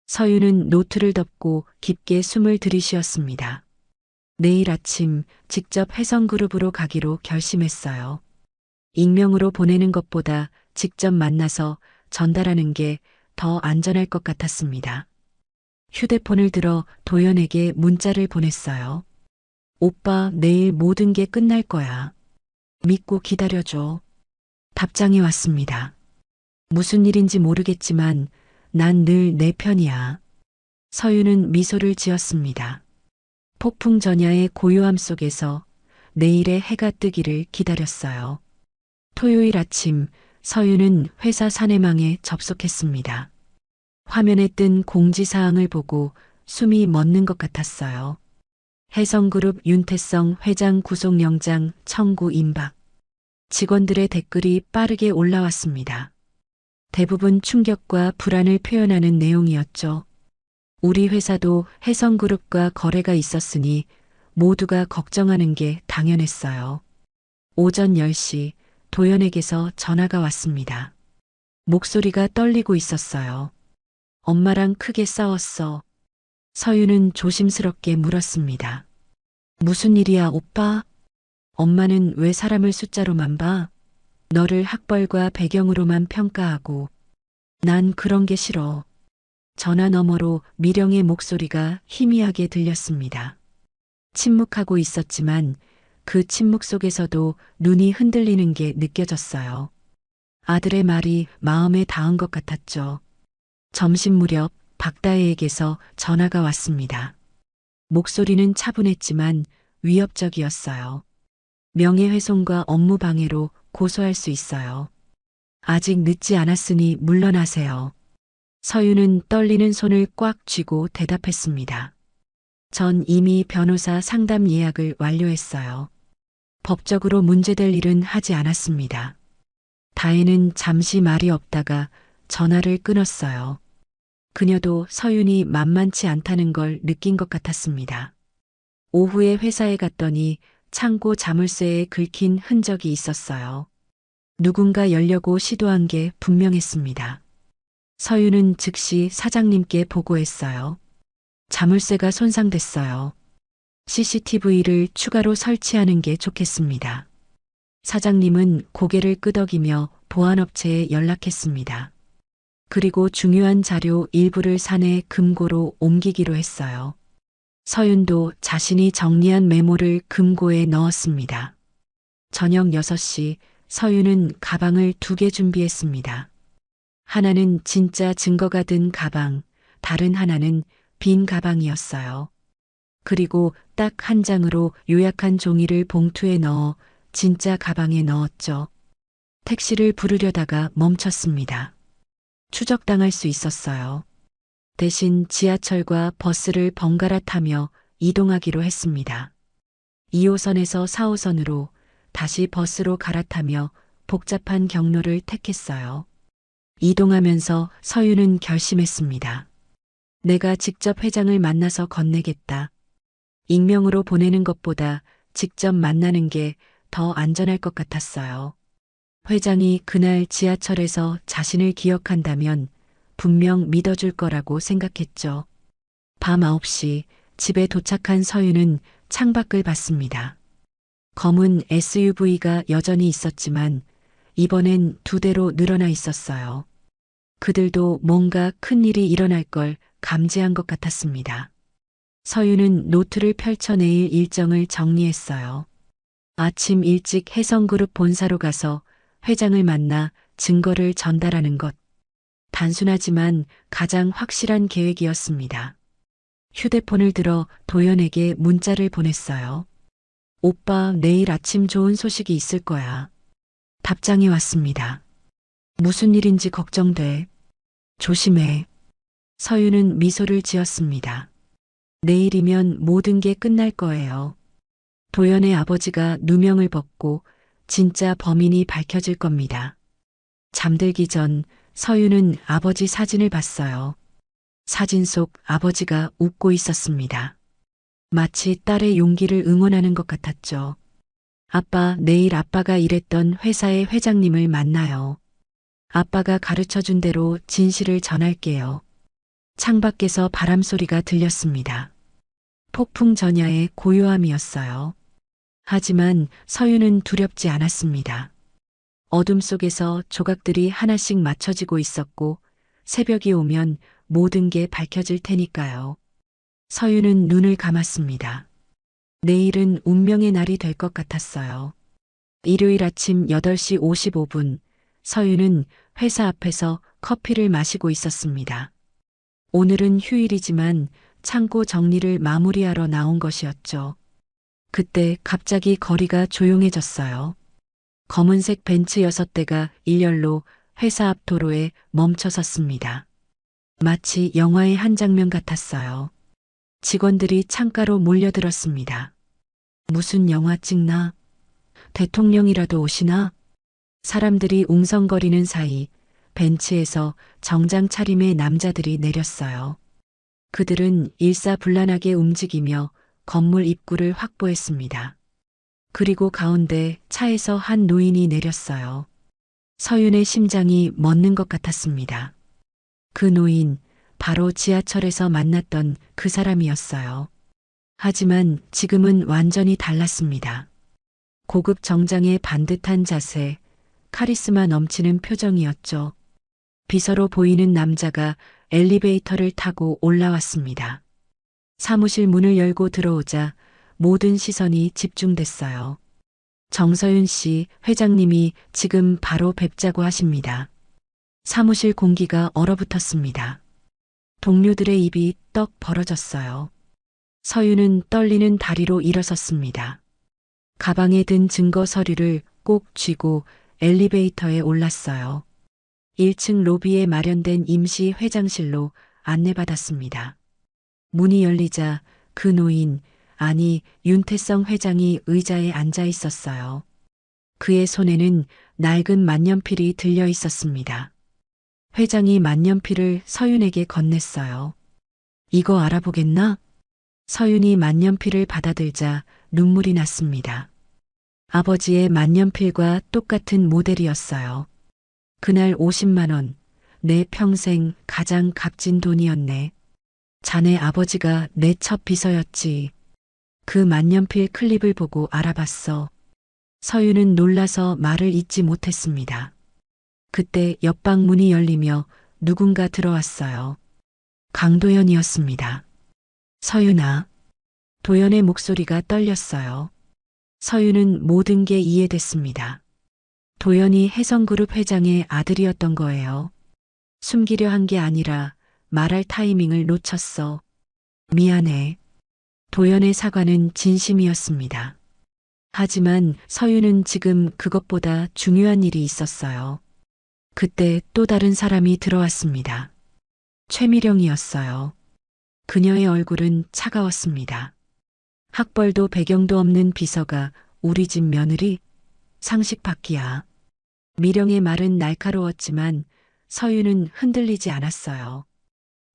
서윤은 노트를 덮고 깊게 숨을 들이쉬었습니다. 내일 아침 직접 혜성그룹으로 가기로 결심했어요. 익명으로 보내는 것보다 직접 만나서 전달하는 게 더 안전할 것 같았습니다. 휴대폰을 들어 도연에게 문자를 보냈어요. 오빠, 내일 모든 게 끝날 거야. 믿고 기다려줘. 답장이 왔습니다. 무슨 일인지 모르겠지만 난 늘 내 편이야. 서윤은 미소를 지었습니다. 폭풍 전야의 고요함 속에서 내일의 해가 뜨기를 기다렸어요. 토요일 아침 서윤은 회사 사내망에 접속했습니다. 화면에 뜬 공지사항을 보고 숨이 멎는 것 같았어요. 혜성그룹 윤태성 회장 구속영장 청구 임박. 직원들의 댓글이 빠르게 올라왔습니다. 대부분 충격과 불안을 표현하는 내용이었죠. 우리 회사도 혜성그룹과 거래가 있었으니 모두가 걱정하는 게 당연했어요. 오전 10시 도연에게서 전화가 왔습니다. 목소리가 떨리고 있었어요. 엄마랑 크게 싸웠어. 서윤은 조심스럽게 물었습니다. 무슨 일이야, 오빠? 엄마는 왜 사람을 숫자로만 봐? 너를 학벌과 배경으로만 평가하고. 난 그런 게 싫어. 전화 너머로 미령의 목소리가 희미하게 들렸습니다. 침묵하고 있었지만 그 침묵 속에서도 눈이 흔들리는 게 느껴졌어요. 아들의 말이 마음에 닿은 것 같았죠. 점심 무렵 박다혜에게서 전화가 왔습니다. 목소리는 차분했지만 위협적이었어요. 명예훼손과 업무방해로 고소할 수 있어요. 아직 늦지 않았으니 물러나세요. 서윤은 떨리는 손을 꽉 쥐고 대답했습니다. 전 이미 변호사 상담 예약을 완료했어요. 법적으로 문제될 일은 하지 않았습니다. 다혜는 잠시 말이 없다가 전화를 끊었어요. 그녀도 서윤이 만만치 않다는 걸 느낀 것 같았습니다. 오후에 회사에 갔더니 창고 자물쇠에 긁힌 흔적이 있었어요. 누군가 열려고 시도한 게 분명했습니다. 서윤은 즉시 사장님께 보고했어요. 자물쇠가 손상됐어요. CCTV를 추가로 설치하는 게 좋겠습니다. 사장님은 고개를 끄덕이며 보안업체에 연락했습니다. 그리고 중요한 자료 일부를 사내 금고로 옮기기로 했어요. 서윤도 자신이 정리한 메모를 금고에 넣었습니다. 저녁 6시 서윤은 가방을 2개 준비했습니다. 하나는 진짜 증거가 든 가방, 다른 하나는 빈 가방이었어요. 그리고 딱 한 장으로 요약한 종이를 봉투에 넣어 진짜 가방에 넣었죠. 택시를 부르려다가 멈췄습니다. 추적당할 수 있었어요. 대신 지하철과 버스를 번갈아 타며 이동하기로 했습니다. 2호선에서 4호선으로 다시 버스로 갈아타며 복잡한 경로를 택했어요. 이동하면서 서윤은 결심했습니다. 내가 직접 회장을 만나서 건네겠다. 익명으로 보내는 것보다 직접 만나는 게 더 안전할 것 같았어요. 회장이 그날 지하철에서 자신을 기억한다면 분명 믿어줄 거라고 생각했죠. 밤 9시 집에 도착한 서윤은 창밖을 봤습니다. 검은 SUV가 여전히 있었지만 이번엔 2대로 늘어나 있었어요. 그들도 뭔가 큰 일이 일어날 걸 감지한 것 같았습니다. 서윤은 노트를 펼쳐 내일 일정을 정리했어요. 아침 일찍 혜성그룹 본사로 가서 회장을 만나 증거를 전달하는 것. 단순하지만 가장 확실한 계획이었습니다. 휴대폰을 들어 도연에게 문자를 보냈어요. 오빠, 내일 아침 좋은 소식이 있을 거야. 답장이 왔습니다. 무슨 일인지 걱정돼. 조심해. 서윤은 미소를 지었습니다. 내일이면 모든 게 끝날 거예요. 도연의 아버지가 누명을 벗고 진짜 범인이 밝혀질 겁니다. 잠들기 전 서윤은 아버지 사진을 봤어요. 사진 속 아버지가 웃고 있었습니다. 마치 딸의 용기를 응원하는 것 같았죠. 아빠, 내일 아빠가 일했던 회사의 회장님을 만나요. 아빠가 가르쳐 준 대로 진실을 전할게요. 창밖에서 바람 소리가 들렸습니다. 폭풍 전야의 고요함이었어요. 하지만 서윤은 두렵지 않았습니다. 어둠 속에서 조각들이 하나씩 맞춰지고 있었고 새벽이 오면 모든 게 밝혀질 테니까요. 서윤은 눈을 감았습니다. 내일은 운명의 날이 될 것 같았어요. 일요일 아침 8시 55분, 서윤은 회사 앞에서 커피를 마시고 있었습니다. 오늘은 휴일이지만 창고 정리를 마무리하러 나온 것이었죠. 그때 갑자기 거리가 조용해졌어요. 검은색 벤츠 6대가 일렬로 회사 앞 도로에 멈춰 섰습니다. 마치 영화의 한 장면 같았어요. 직원들이 창가로 몰려들었습니다. 무슨 영화 찍나? 대통령이라도 오시나? 사람들이 웅성거리는 사이 벤츠에서 정장 차림의 남자들이 내렸어요. 그들은 일사불란하게 움직이며 건물 입구를 확보했습니다. 그리고 가운데 차에서 한 노인이 내렸어요. 서윤의 심장이 멎는 것 같았습니다. 그 노인, 바로 지하철에서 만났던 그 사람이었어요. 하지만 지금은 완전히 달랐습니다. 고급 정장의 반듯한 자세, 카리스마 넘치는 표정이었죠. 비서로 보이는 남자가 엘리베이터를 타고 올라왔습니다. 사무실 문을 열고 들어오자 모든 시선이 집중됐어요. 정서윤 씨, 회장님이 지금 바로 뵙자고 하십니다. 사무실 공기가 얼어붙었습니다. 동료들의 입이 떡 벌어졌어요. 서윤은 떨리는 다리로 일어섰습니다. 가방에 든 증거 서류를 꼭 쥐고 엘리베이터에 올랐어요. 1층 로비에 마련된 임시 회장실로 안내받았습니다. 문이 열리자 그 노인, 아니 윤태성 회장이 의자에 앉아 있었어요. 그의 손에는 낡은 만년필이 들려 있었습니다. 회장이 만년필을 서윤에게 건넸어요. 이거 알아보겠나? 서윤이 만년필을 받아들자 눈물이 났습니다. 아버지의 만년필과 똑같은 모델이었어요. 그날 50만 원, 내 평생 가장 값진 돈이었네. 자네 아버지가 내 첫 비서였지. 그 만년필 클립을 보고 알아봤어. 서윤은 놀라서 말을 잇지 못했습니다. 그때 옆방 문이 열리며 누군가 들어왔어요. 강도연이었습니다. 서윤아. 도연의 목소리가 떨렸어요. 서윤은 모든 게 이해됐습니다. 도연이 혜성그룹 회장의 아들이었던 거예요. 숨기려 한 게 아니라 말할 타이밍을 놓쳤어. 미안해. 도연의 사과는 진심이었습니다. 하지만 서윤은 지금 그것보다 중요한 일이 있었어요. 그때 또 다른 사람이 들어왔습니다. 최미령이었어요. 그녀의 얼굴은 차가웠습니다. 학벌도 배경도 없는 비서가 우리 집 며느리? 상식 밖이야. 미령의 말은 날카로웠지만 서윤은 흔들리지 않았어요.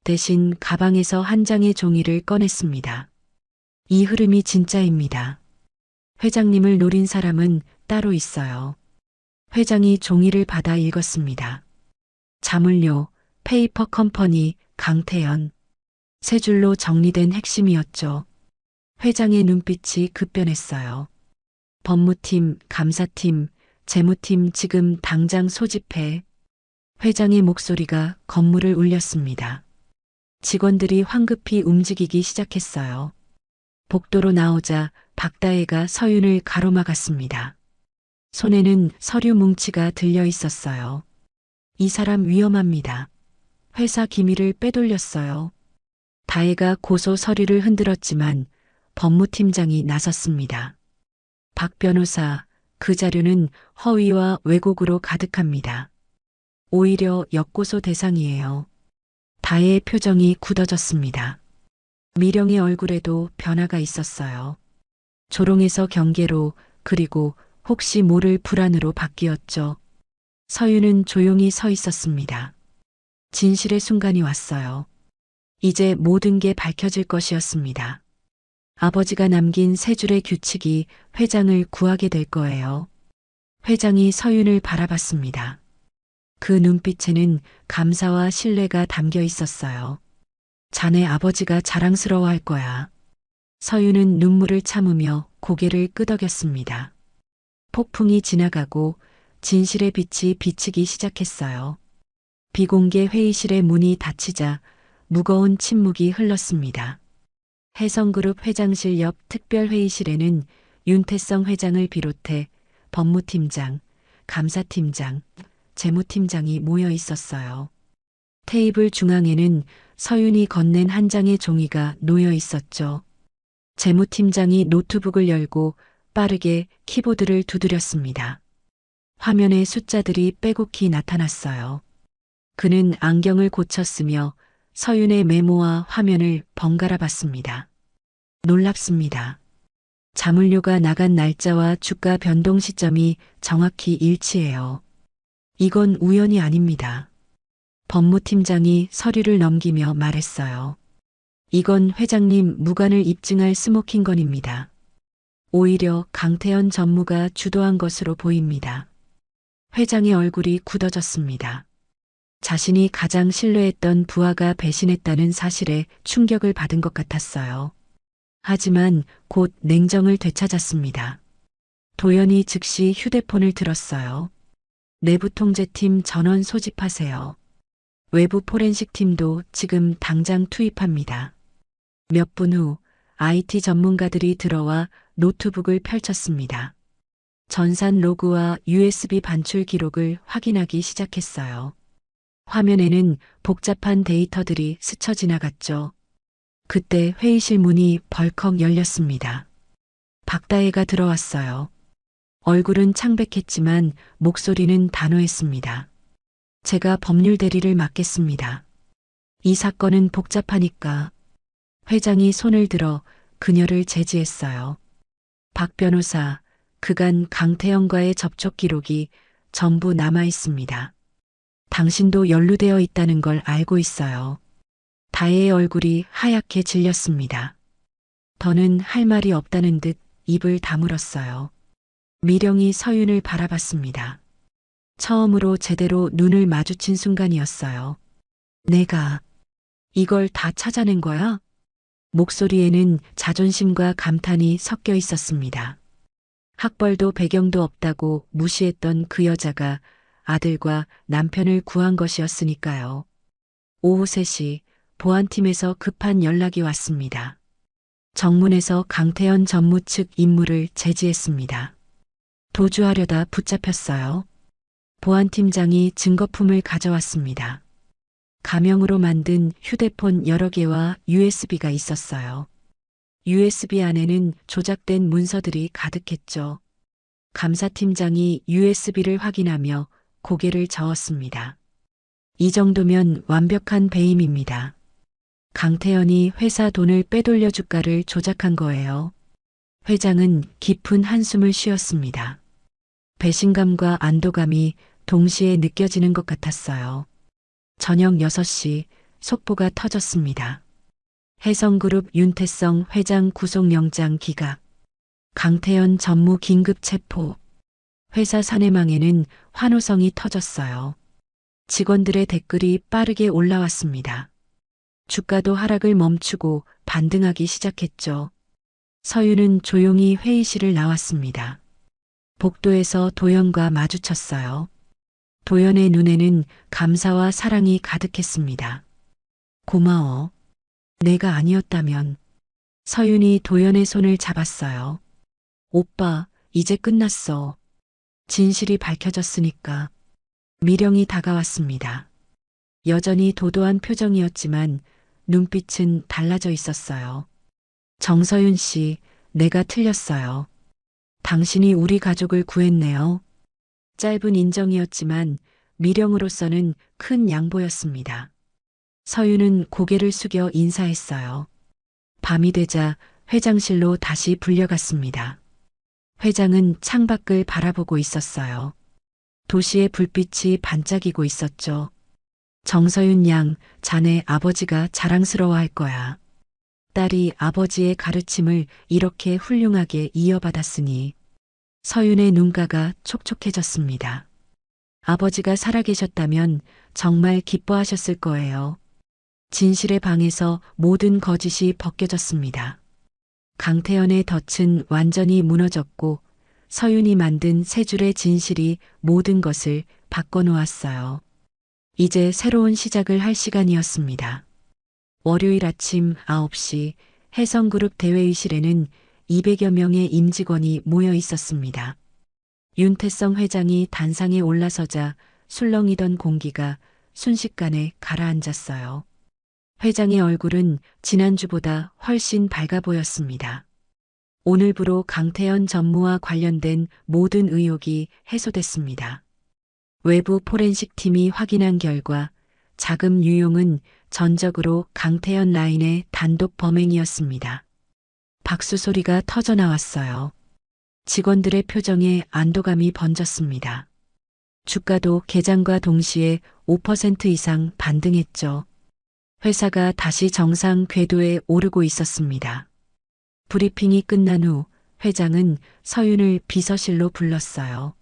대신 가방에서 한 장의 종이를 꺼냈습니다. 이 흐름이 진짜입니다. 회장님을 노린 사람은 따로 있어요. 회장이 종이를 받아 읽었습니다. 자물쇠, 페이퍼 컴퍼니, 강태연. 세 줄로 정리된 핵심이었죠. 회장의 눈빛이 급변했어요. 법무팀, 감사팀, 재무팀 지금 당장 소집해. 회장의 목소리가 건물을 울렸습니다. 직원들이 황급히 움직이기 시작했어요. 복도로 나오자 박다혜가 서윤을 가로막았습니다. 손에는 서류 뭉치가 들려 있었어요. 이 사람 위험합니다. 회사 기밀을 빼돌렸어요. 다혜가 고소 서류를 흔들었지만 법무팀장이 나섰습니다. 박 변호사, 그 자료는 허위와 왜곡으로 가득합니다. 오히려 역고소 대상이에요. 다혜의 표정이 굳어졌습니다. 미령의 얼굴에도 변화가 있었어요. 조롱에서 경계로, 그리고 혹시 모를 불안으로 바뀌었죠. 서윤은 조용히 서 있었습니다. 진실의 순간이 왔어요. 이제 모든 게 밝혀질 것이었습니다. 아버지가 남긴 세 줄의 규칙이 회장을 구하게 될 거예요. 회장이 서윤을 바라봤습니다. 그 눈빛에는 감사와 신뢰가 담겨 있었어요. 자네 아버지가 자랑스러워할 거야. 서윤은 눈물을 참으며 고개를 끄덕였습니다. 폭풍이 지나가고 진실의 빛이 비치기 시작했어요. 비공개 회의실의 문이 닫히자 무거운 침묵이 흘렀습니다. 해성그룹 회장실 옆 특별회의실에는 윤태성 회장을 비롯해 법무팀장, 감사팀장, 재무팀장이 모여 있었어요. 테이블 중앙에는 서윤이 건넨 한 장의 종이가 놓여 있었죠. 재무팀장이 노트북을 열고 빠르게 키보드를 두드렸습니다. 화면에 숫자들이 빼곡히 나타났어요. 그는 안경을 고쳤으며 서윤의 메모와 화면을 번갈아 봤습니다. 놀랍습니다. 자물료가 나간 날짜와 주가 변동 시점이 정확히 일치해요. 이건 우연이 아닙니다. 법무팀장이 서류를 넘기며 말했어요. 이건 회장님 무관을 입증할 스모킹건입니다. 오히려 강태현 전무가 주도한 것으로 보입니다. 회장의 얼굴이 굳어졌습니다. 자신이 가장 신뢰했던 부하가 배신했다는 사실에 충격을 받은 것 같았어요. 하지만 곧 냉정을 되찾았습니다. 도연이 즉시 휴대폰을 들었어요. 내부 통제팀 전원 소집하세요. 외부 포렌식 팀도 지금 당장 투입합니다. 몇 분 후 IT 전문가들이 들어와 노트북을 펼쳤습니다. 전산 로그와 USB 반출 기록을 확인하기 시작했어요. 화면에는 복잡한 데이터들이 스쳐 지나갔죠. 그때 회의실 문이 벌컥 열렸습니다. 박다혜가 들어왔어요. 얼굴은 창백했지만 목소리는 단호했습니다. 제가 법률 대리를 맡겠습니다. 이 사건은 복잡하니까. 회장이 손을 들어 그녀를 제지했어요. 박 변호사, 그간 강태영과의 접촉 기록이 전부 남아 있습니다. 당신도 연루되어 있다는 걸 알고 있어요. 다혜의 얼굴이 하얗게 질렸습니다. 더는 할 말이 없다는 듯 입을 다물었어요. 미령이 서윤을 바라봤습니다. 처음으로 제대로 눈을 마주친 순간이었어요. 내가 이걸 다 찾아낸 거야? 목소리에는 자존심과 감탄이 섞여 있었습니다. 학벌도 배경도 없다고 무시했던 그 여자가 아들과 남편을 구한 것이었으니까요. 오후 3시 보안팀에서 급한 연락이 왔습니다. 정문에서 강태현 전무 측 임무를 제지했습니다. 도주하려다 붙잡혔어요. 보안팀장이 증거품을 가져왔습니다. 가명으로 만든 휴대폰 여러 개와 USB가 있었어요. USB 안에는 조작된 문서들이 가득했죠. 감사팀장이 USB를 확인하며 고개를 저었습니다. 이 정도면 완벽한 배임입니다. 강태현이 회사 돈을 빼돌려 주가를 조작한 거예요. 회장은 깊은 한숨을 쉬었습니다. 배신감과 안도감이 동시에 느껴지는 것 같았어요. 저녁 6시 속보가 터졌습니다. 해성그룹 윤태성 회장 구속영장 기각. 강태현 전무 긴급 체포. 회사 사내망에는 환호성이 터졌어요. 직원들의 댓글이 빠르게 올라왔습니다. 주가도 하락을 멈추고 반등하기 시작했죠. 서윤은 조용히 회의실을 나왔습니다. 복도에서 도연과 마주쳤어요. 도연의 눈에는 감사와 사랑이 가득했습니다. 고마워. 내가 아니었다면. 서윤이 도연의 손을 잡았어요. 오빠, 이제 끝났어. 진실이 밝혀졌으니까. 미령이 다가왔습니다. 여전히 도도한 표정이었지만 눈빛은 달라져 있었어요. 정서윤 씨, 내가 틀렸어요. 당신이 우리 가족을 구했네요. 짧은 인정이었지만 미령으로서는 큰 양보였습니다. 서윤은 고개를 숙여 인사했어요. 밤이 되자 회장실로 다시 불려갔습니다. 회장은 창밖을 바라보고 있었어요. 도시의 불빛이 반짝이고 있었죠. 정서윤 양, 자네 아버지가 자랑스러워할 거야. 딸이 아버지의 가르침을 이렇게 훌륭하게 이어받았으니. 서윤의 눈가가 촉촉해졌습니다. 아버지가 살아계셨다면 정말 기뻐하셨을 거예요. 진실의 방에서 모든 거짓이 벗겨졌습니다. 강태현의 덫은 완전히 무너졌고 서윤이 만든 세 줄의 진실이 모든 것을 바꿔놓았어요. 이제 새로운 시작을 할 시간이었습니다. 월요일 아침 9시 해성그룹 대회의실에는 200여 명의 임직원이 모여 있었습니다. 윤태성 회장이 단상에 올라서자 술렁이던 공기가 순식간에 가라앉았어요. 회장의 얼굴은 지난주보다 훨씬 밝아 보였습니다. 오늘부로 강태현 전무와 관련된 모든 의혹이 해소됐습니다. 외부 포렌식 팀이 확인한 결과 자금 유용은 전적으로 강태현 라인의 단독 범행이었습니다. 박수 소리가 터져 나왔어요. 직원들의 표정에 안도감이 번졌습니다. 주가도 개장과 동시에 5% 이상 반등했죠. 회사가 다시 정상 궤도에 오르고 있었습니다. 브리핑이 끝난 후 회장은 서윤을 비서실로 불렀어요.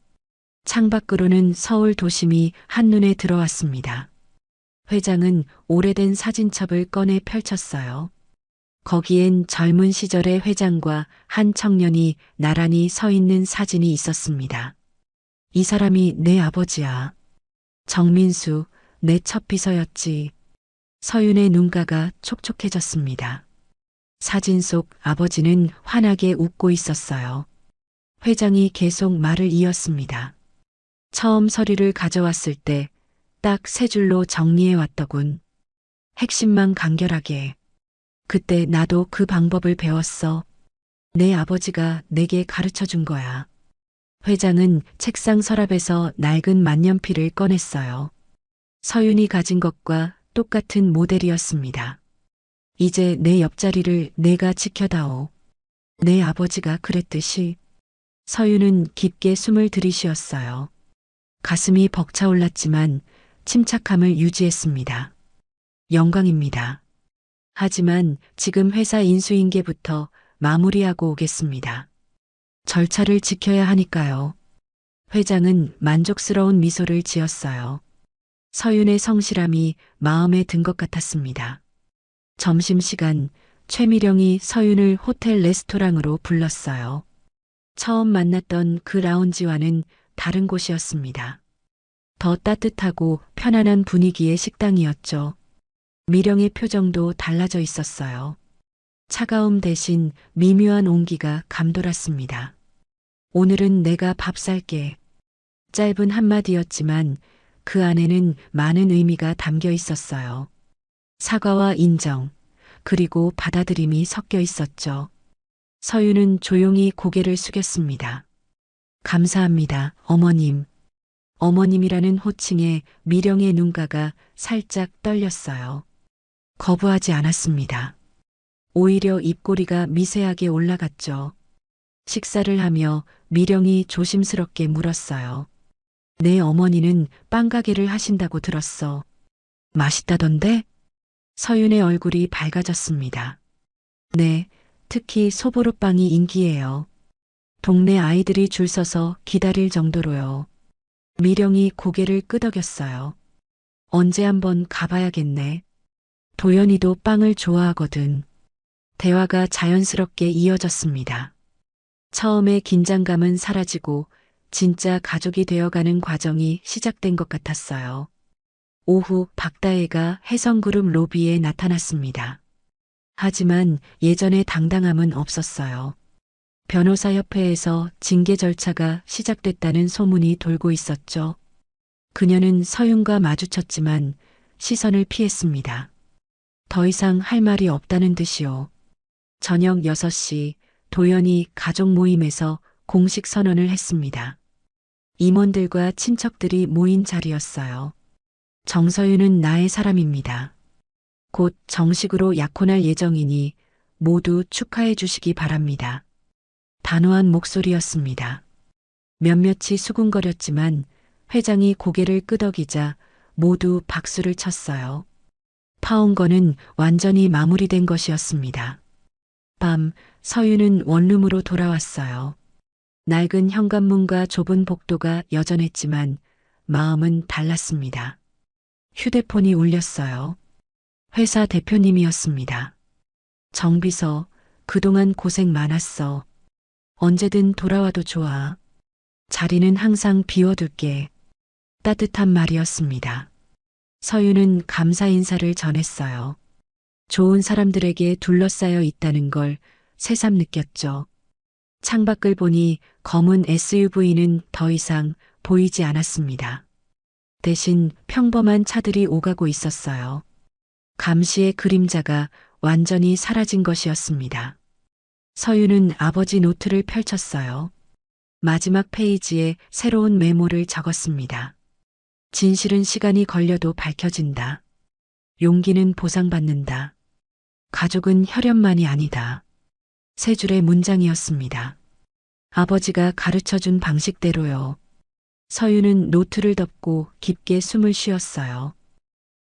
창밖으로는 서울 도심이 한눈에 들어왔습니다. 회장은 오래된 사진첩을 꺼내 펼쳤어요. 거기엔 젊은 시절의 회장과 한 청년이 나란히 서 있는 사진이 있었습니다. 이 사람이 내 아버지야. 정민수, 내 첫 비서였지. 서윤의 눈가가 촉촉해졌습니다. 사진 속 아버지는 환하게 웃고 있었어요. 회장이 계속 말을 이었습니다. 처음 서류를 가져왔을 때 딱 세 줄로 정리해 왔더군. 핵심만 간결하게. 그때 나도 그 방법을 배웠어. 내 아버지가 내게 가르쳐 준 거야. 회장은 책상 서랍에서 낡은 만년필을 꺼냈어요. 서윤이 가진 것과 똑같은 모델이었습니다. 이제 내 옆자리를 내가 지켜다오. 내 아버지가 그랬듯이. 서윤은 깊게 숨을 들이쉬었어요. 가슴이 벅차올랐지만 침착함을 유지했습니다. 영광입니다. 하지만 지금 회사 인수인계부터 마무리하고 오겠습니다. 절차를 지켜야 하니까요. 회장은 만족스러운 미소를 지었어요. 서윤의 성실함이 마음에 든 것 같았습니다. 점심시간 최미령이 서윤을 호텔 레스토랑으로 불렀어요. 처음 만났던 그 라운지와는 다른 곳이었습니다. 더 따뜻하고 편안한 분위기의 식당이었죠. 미령의 표정도 달라져 있었어요. 차가움 대신 미묘한 온기가 감돌았습니다. 오늘은 내가 밥 살게. 짧은 한마디였지만 그 안에는 많은 의미가 담겨 있었어요. 사과와 인정, 그리고 받아들임이 섞여 있었죠. 서윤은 조용히 고개를 숙였습니다. 감사합니다, 어머님. 어머님이라는 호칭에 미령의 눈가가 살짝 떨렸어요. 거부하지 않았습니다. 오히려 입꼬리가 미세하게 올라갔죠. 식사를 하며 미령이 조심스럽게 물었어요. 내 어머니는 빵가게를 하신다고 들었어. 맛있다던데? 서윤의 얼굴이 밝아졌습니다. 네, 특히 소보루빵이 인기예요. 동네 아이들이 줄 서서 기다릴 정도로요. 미령이 고개를 끄덕였어요. 언제 한번 가봐야겠네. 도연이도 빵을 좋아하거든. 대화가 자연스럽게 이어졌습니다. 처음에 긴장감은 사라지고 진짜 가족이 되어가는 과정이 시작된 것 같았어요. 오후 박다혜가 해성그룹 로비에 나타났습니다. 하지만 예전의 당당함은 없었어요. 변호사협회에서 징계 절차가 시작됐다는 소문이 돌고 있었죠. 그녀는 서윤과 마주쳤지만 시선을 피했습니다. 더 이상 할 말이 없다는 듯이요. 저녁 6시 도연이 가족 모임에서 공식 선언을 했습니다. 임원들과 친척들이 모인 자리였어요. 정서윤은 나의 사람입니다. 곧 정식으로 약혼할 예정이니 모두 축하해 주시기 바랍니다. 단호한 목소리였습니다. 몇몇이 수군거렸지만 회장이 고개를 끄덕이자 모두 박수를 쳤어요. 파혼거는 완전히 마무리된 것이었습니다. 밤, 서윤은 원룸으로 돌아왔어요. 낡은 현관문과 좁은 복도가 여전했지만 마음은 달랐습니다. 휴대폰이 울렸어요. 회사 대표님이었습니다. 정비서, 그동안 고생 많았어. 언제든 돌아와도 좋아. 자리는 항상 비워둘게. 따뜻한 말이었습니다. 서윤은 감사 인사를 전했어요. 좋은 사람들에게 둘러싸여 있다는 걸 새삼 느꼈죠. 창밖을 보니 검은 SUV는 더 이상 보이지 않았습니다. 대신 평범한 차들이 오가고 있었어요. 감시의 그림자가 완전히 사라진 것이었습니다. 서윤은 아버지 노트를 펼쳤어요. 마지막 페이지에 새로운 메모를 적었습니다. 진실은 시간이 걸려도 밝혀진다. 용기는 보상받는다. 가족은 혈연만이 아니다. 세 줄의 문장이었습니다. 아버지가 가르쳐준 방식대로요. 서윤은 노트를 덮고 깊게 숨을 쉬었어요.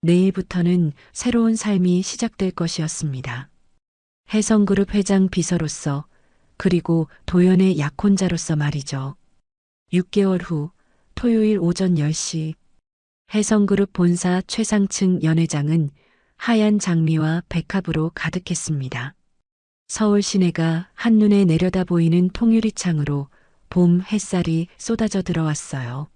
내일부터는 새로운 삶이 시작될 것이었습니다. 혜성그룹 회장 비서로서 그리고 도연의 약혼자로서 말이죠. 6개월 후 토요일 오전 10시 혜성그룹 본사 최상층 연회장은 하얀 장미와 백합으로 가득했습니다. 서울 시내가 한눈에 내려다 보이는 통유리창으로 봄 햇살이 쏟아져 들어왔어요.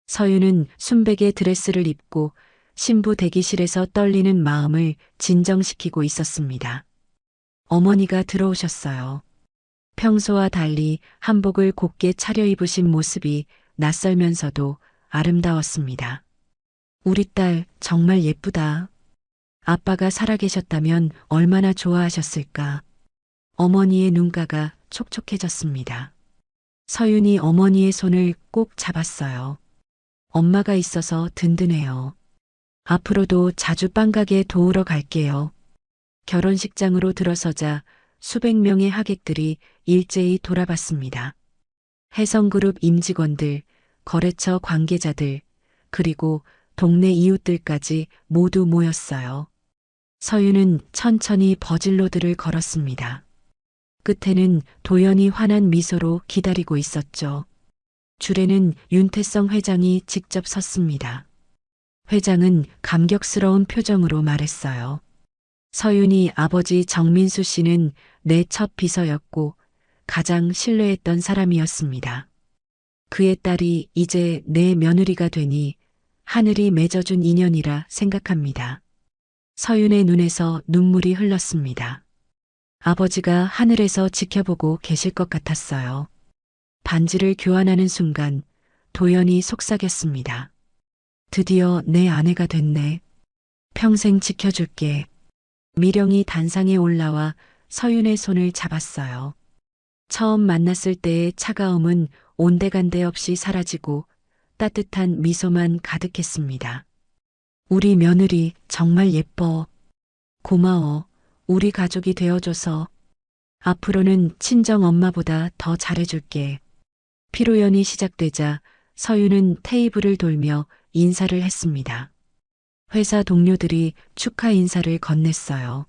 서윤은 순백의 드레스를 입고 신부 대기실에서 떨리는 마음을 진정시키고 있었습니다. 어머니가 들어오셨어요. 평소와 달리 한복을 곱게 차려입으신 모습이 낯설면서도 아름다웠습니다. 우리 딸 정말 예쁘다. 아빠가 살아계셨다면 얼마나 좋아하셨을까. 어머니의 눈가가 촉촉해졌습니다. 서윤이 어머니의 손을 꼭 잡았어요. 엄마가 있어서 든든해요. 앞으로도 자주 빵가게 도우러 갈게요. 결혼식장으로 들어서자 수백 명의 하객들이 일제히 돌아봤습니다. 혜성그룹 임직원들, 거래처 관계자들, 그리고 동네 이웃들까지 모두 모였어요. 서윤은 천천히 버질로드를 걸었습니다. 끝에는 도연이 환한 미소로 기다리고 있었죠. 줄에는 윤태성 회장이 직접 섰습니다. 회장은 감격스러운 표정으로 말했어요. 서윤이 아버지 정민수 씨는 내 첫 비서였고 가장 신뢰했던 사람이었습니다. 그의 딸이 이제 내 며느리가 되니 하늘이 맺어준 인연이라 생각합니다. 서윤의 눈에서 눈물이 흘렀습니다. 아버지가 하늘에서 지켜보고 계실 것 같았어요. 반지를 교환하는 순간 도연이 속삭였습니다. 드디어 내 아내가 됐네. 평생 지켜줄게. 미령이 단상에 올라와 서윤의 손을 잡았어요. 처음 만났을 때의 차가움은 온데간데 없이 사라지고 따뜻한 미소만 가득했습니다. 우리 며느리 정말 예뻐. 고마워. 우리 가족이 되어줘서. 앞으로는 친정 엄마보다 더 잘해줄게. 피로연이 시작되자 서윤은 테이블을 돌며 인사를 했습니다. 회사 동료들이 축하 인사를 건넸어요.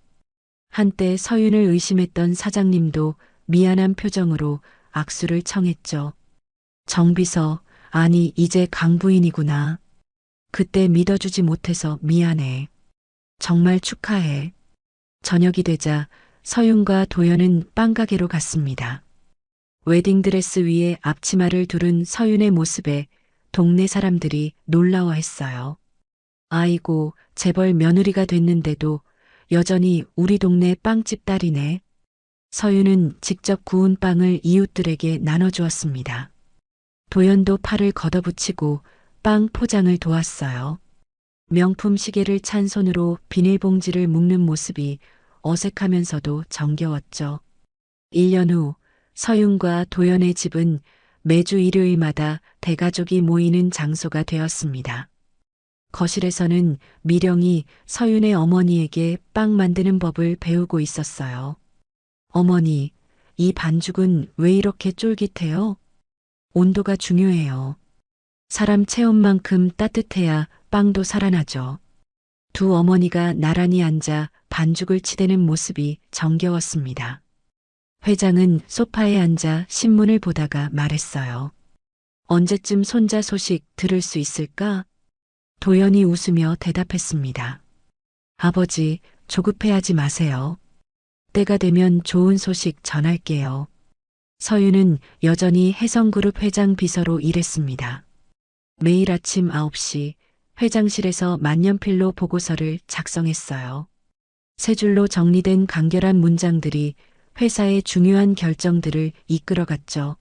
한때 서윤을 의심했던 사장님도 미안한 표정으로 악수를 청했죠. 정비서, 아니 이제 강부인이구나. 그때 믿어주지 못해서 미안해. 정말 축하해. 저녁이 되자 서윤과 도연은 빵가게로 갔습니다. 웨딩드레스 위에 앞치마를 두른 서윤의 모습에 동네 사람들이 놀라워했어요. 아이고, 재벌 며느리가 됐는데도 여전히 우리 동네 빵집 딸이네. 서유는 직접 구운 빵을 이웃들에게 나눠주었습니다. 도연도 팔을 걷어붙이고 빵 포장을 도왔어요. 명품 시계를 찬 손으로 비닐봉지를 묶는 모습이 어색하면서도 정겨웠죠. 1년 후 서윤과 도연의 집은 매주 일요일마다 대가족이 모이는 장소가 되었습니다. 거실에서는 미령이 서윤의 어머니에게 빵 만드는 법을 배우고 있었어요. 어머니, 이 반죽은 왜 이렇게 쫄깃해요? 온도가 중요해요. 사람 체온만큼 따뜻해야 빵도 살아나죠. 두 어머니가 나란히 앉아 반죽을 치대는 모습이 정겨웠습니다. 회장은 소파에 앉아 신문을 보다가 말했어요. 언제쯤 손자 소식 들을 수 있을까? 도연이 웃으며 대답했습니다. 아버지, 조급해하지 마세요. 때가 되면 좋은 소식 전할게요. 서유는 여전히 혜성그룹 회장 비서로 일했습니다. 매일 아침 9시 회장실에서 만년필로 보고서를 작성했어요. 세 줄로 정리된 간결한 문장들이 회사의 중요한 결정들을 이끌어갔죠.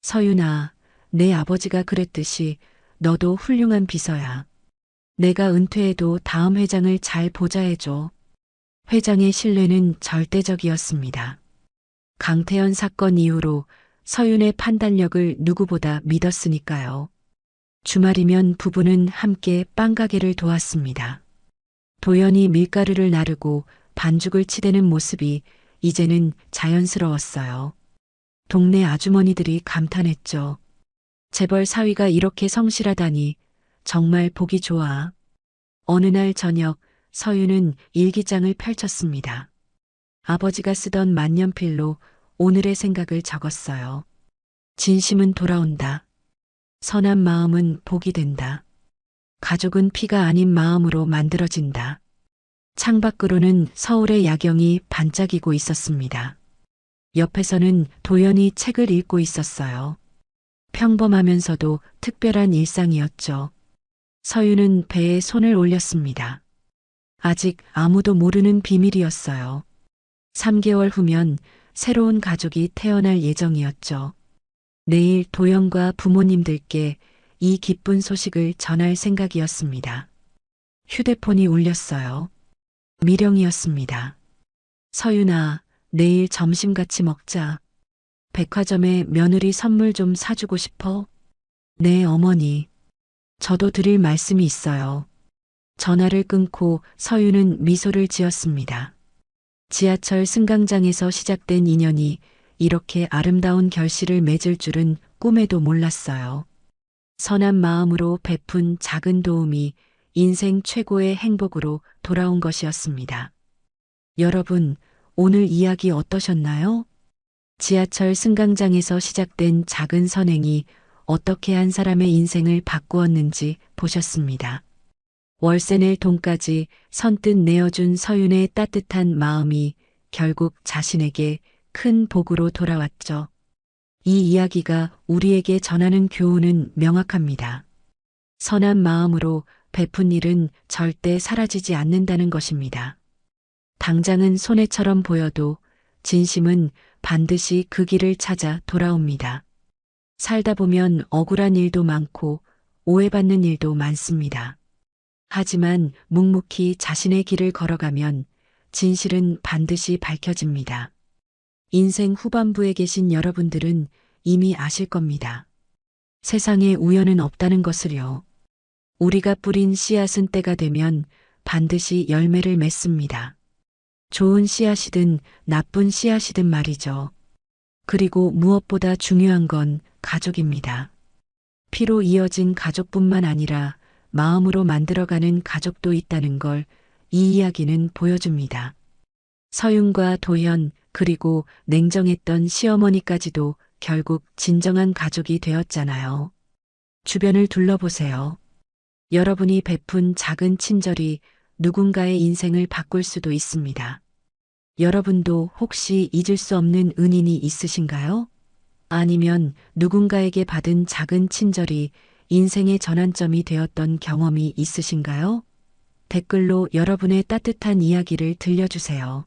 서윤아, 내 아버지가 그랬듯이 너도 훌륭한 비서야. 내가 은퇴해도 다음 회장을 잘 보좌해줘. 회장의 신뢰는 절대적이었습니다. 강태현 사건 이후로 서윤의 판단력을 누구보다 믿었으니까요. 주말이면 부부는 함께 빵가게를 도왔습니다. 도연이 밀가루를 나르고 반죽을 치대는 모습이 이제는 자연스러웠어요. 동네 아주머니들이 감탄했죠. 재벌 사위가 이렇게 성실하다니 정말 보기 좋아. 어느 날 저녁 서윤은 일기장을 펼쳤습니다. 아버지가 쓰던 만년필로 오늘의 생각을 적었어요. 진심은 돌아온다. 선한 마음은 복이 된다. 가족은 피가 아닌 마음으로 만들어진다. 창밖으로는 서울의 야경이 반짝이고 있었습니다. 옆에서는 도연이 책을 읽고 있었어요. 평범하면서도 특별한 일상이었죠. 서유는 배에 손을 올렸습니다. 아직 아무도 모르는 비밀이었어요. 3개월 후면 새로운 가족이 태어날 예정이었죠. 내일 도연과 부모님들께 이 기쁜 소식을 전할 생각이었습니다. 휴대폰이 울렸어요. 미령이었습니다. 서윤아, 내일 점심 같이 먹자. 백화점에 며느리 선물 좀 사주고 싶어? 네, 어머니. 저도 드릴 말씀이 있어요. 전화를 끊고 서윤은 미소를 지었습니다. 지하철 승강장에서 시작된 인연이 이렇게 아름다운 결실을 맺을 줄은 꿈에도 몰랐어요. 선한 마음으로 베푼 작은 도움이 인생 최고의 행복으로 돌아온 것이었습니다. 여러분, 오늘 이야기 어떠셨나요? 지하철 승강장에서 시작된 작은 선행이 어떻게 한 사람의 인생을 바꾸었는지 보셨습니다. 월세 낼 돈까지 선뜻 내어준 서윤의 따뜻한 마음이 결국 자신에게 큰 복으로 돌아왔죠. 이 이야기가 우리에게 전하는 교훈은 명확합니다. 선한 마음으로 베푼 일은 절대 사라지지 않는다는 것입니다. 당장은 손해처럼 보여도 진심은 반드시 그 길을 찾아 돌아옵니다. 살다 보면 억울한 일도 많고 오해받는 일도 많습니다. 하지만 묵묵히 자신의 길을 걸어가면 진실은 반드시 밝혀집니다. 인생 후반부에 계신 여러분들은 이미 아실 겁니다. 세상에 우연은 없다는 것을요. 우리가 뿌린 씨앗은 때가 되면 반드시 열매를 맺습니다. 좋은 씨앗이든 나쁜 씨앗이든 말이죠. 그리고 무엇보다 중요한 건 가족입니다. 피로 이어진 가족뿐만 아니라 마음으로 만들어가는 가족도 있다는 걸 이 이야기는 보여줍니다. 서윤과 도현 그리고 냉정했던 시어머니까지도 결국 진정한 가족이 되었잖아요. 주변을 둘러보세요. 여러분이 베푼 작은 친절이 누군가의 인생을 바꿀 수도 있습니다. 여러분도 혹시 잊을 수 없는 은인이 있으신가요? 아니면 누군가에게 받은 작은 친절이 인생의 전환점이 되었던 경험이 있으신가요? 댓글로 여러분의 따뜻한 이야기를 들려주세요.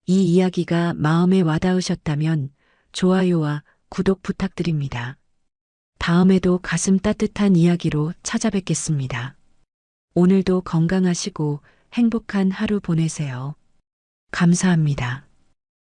이 이야기가 마음에 와닿으셨다면 좋아요와 구독 부탁드립니다. 다음에도 가슴 따뜻한 이야기로 찾아뵙겠습니다. 오늘도 건강하시고 행복한 하루 보내세요. 감사합니다.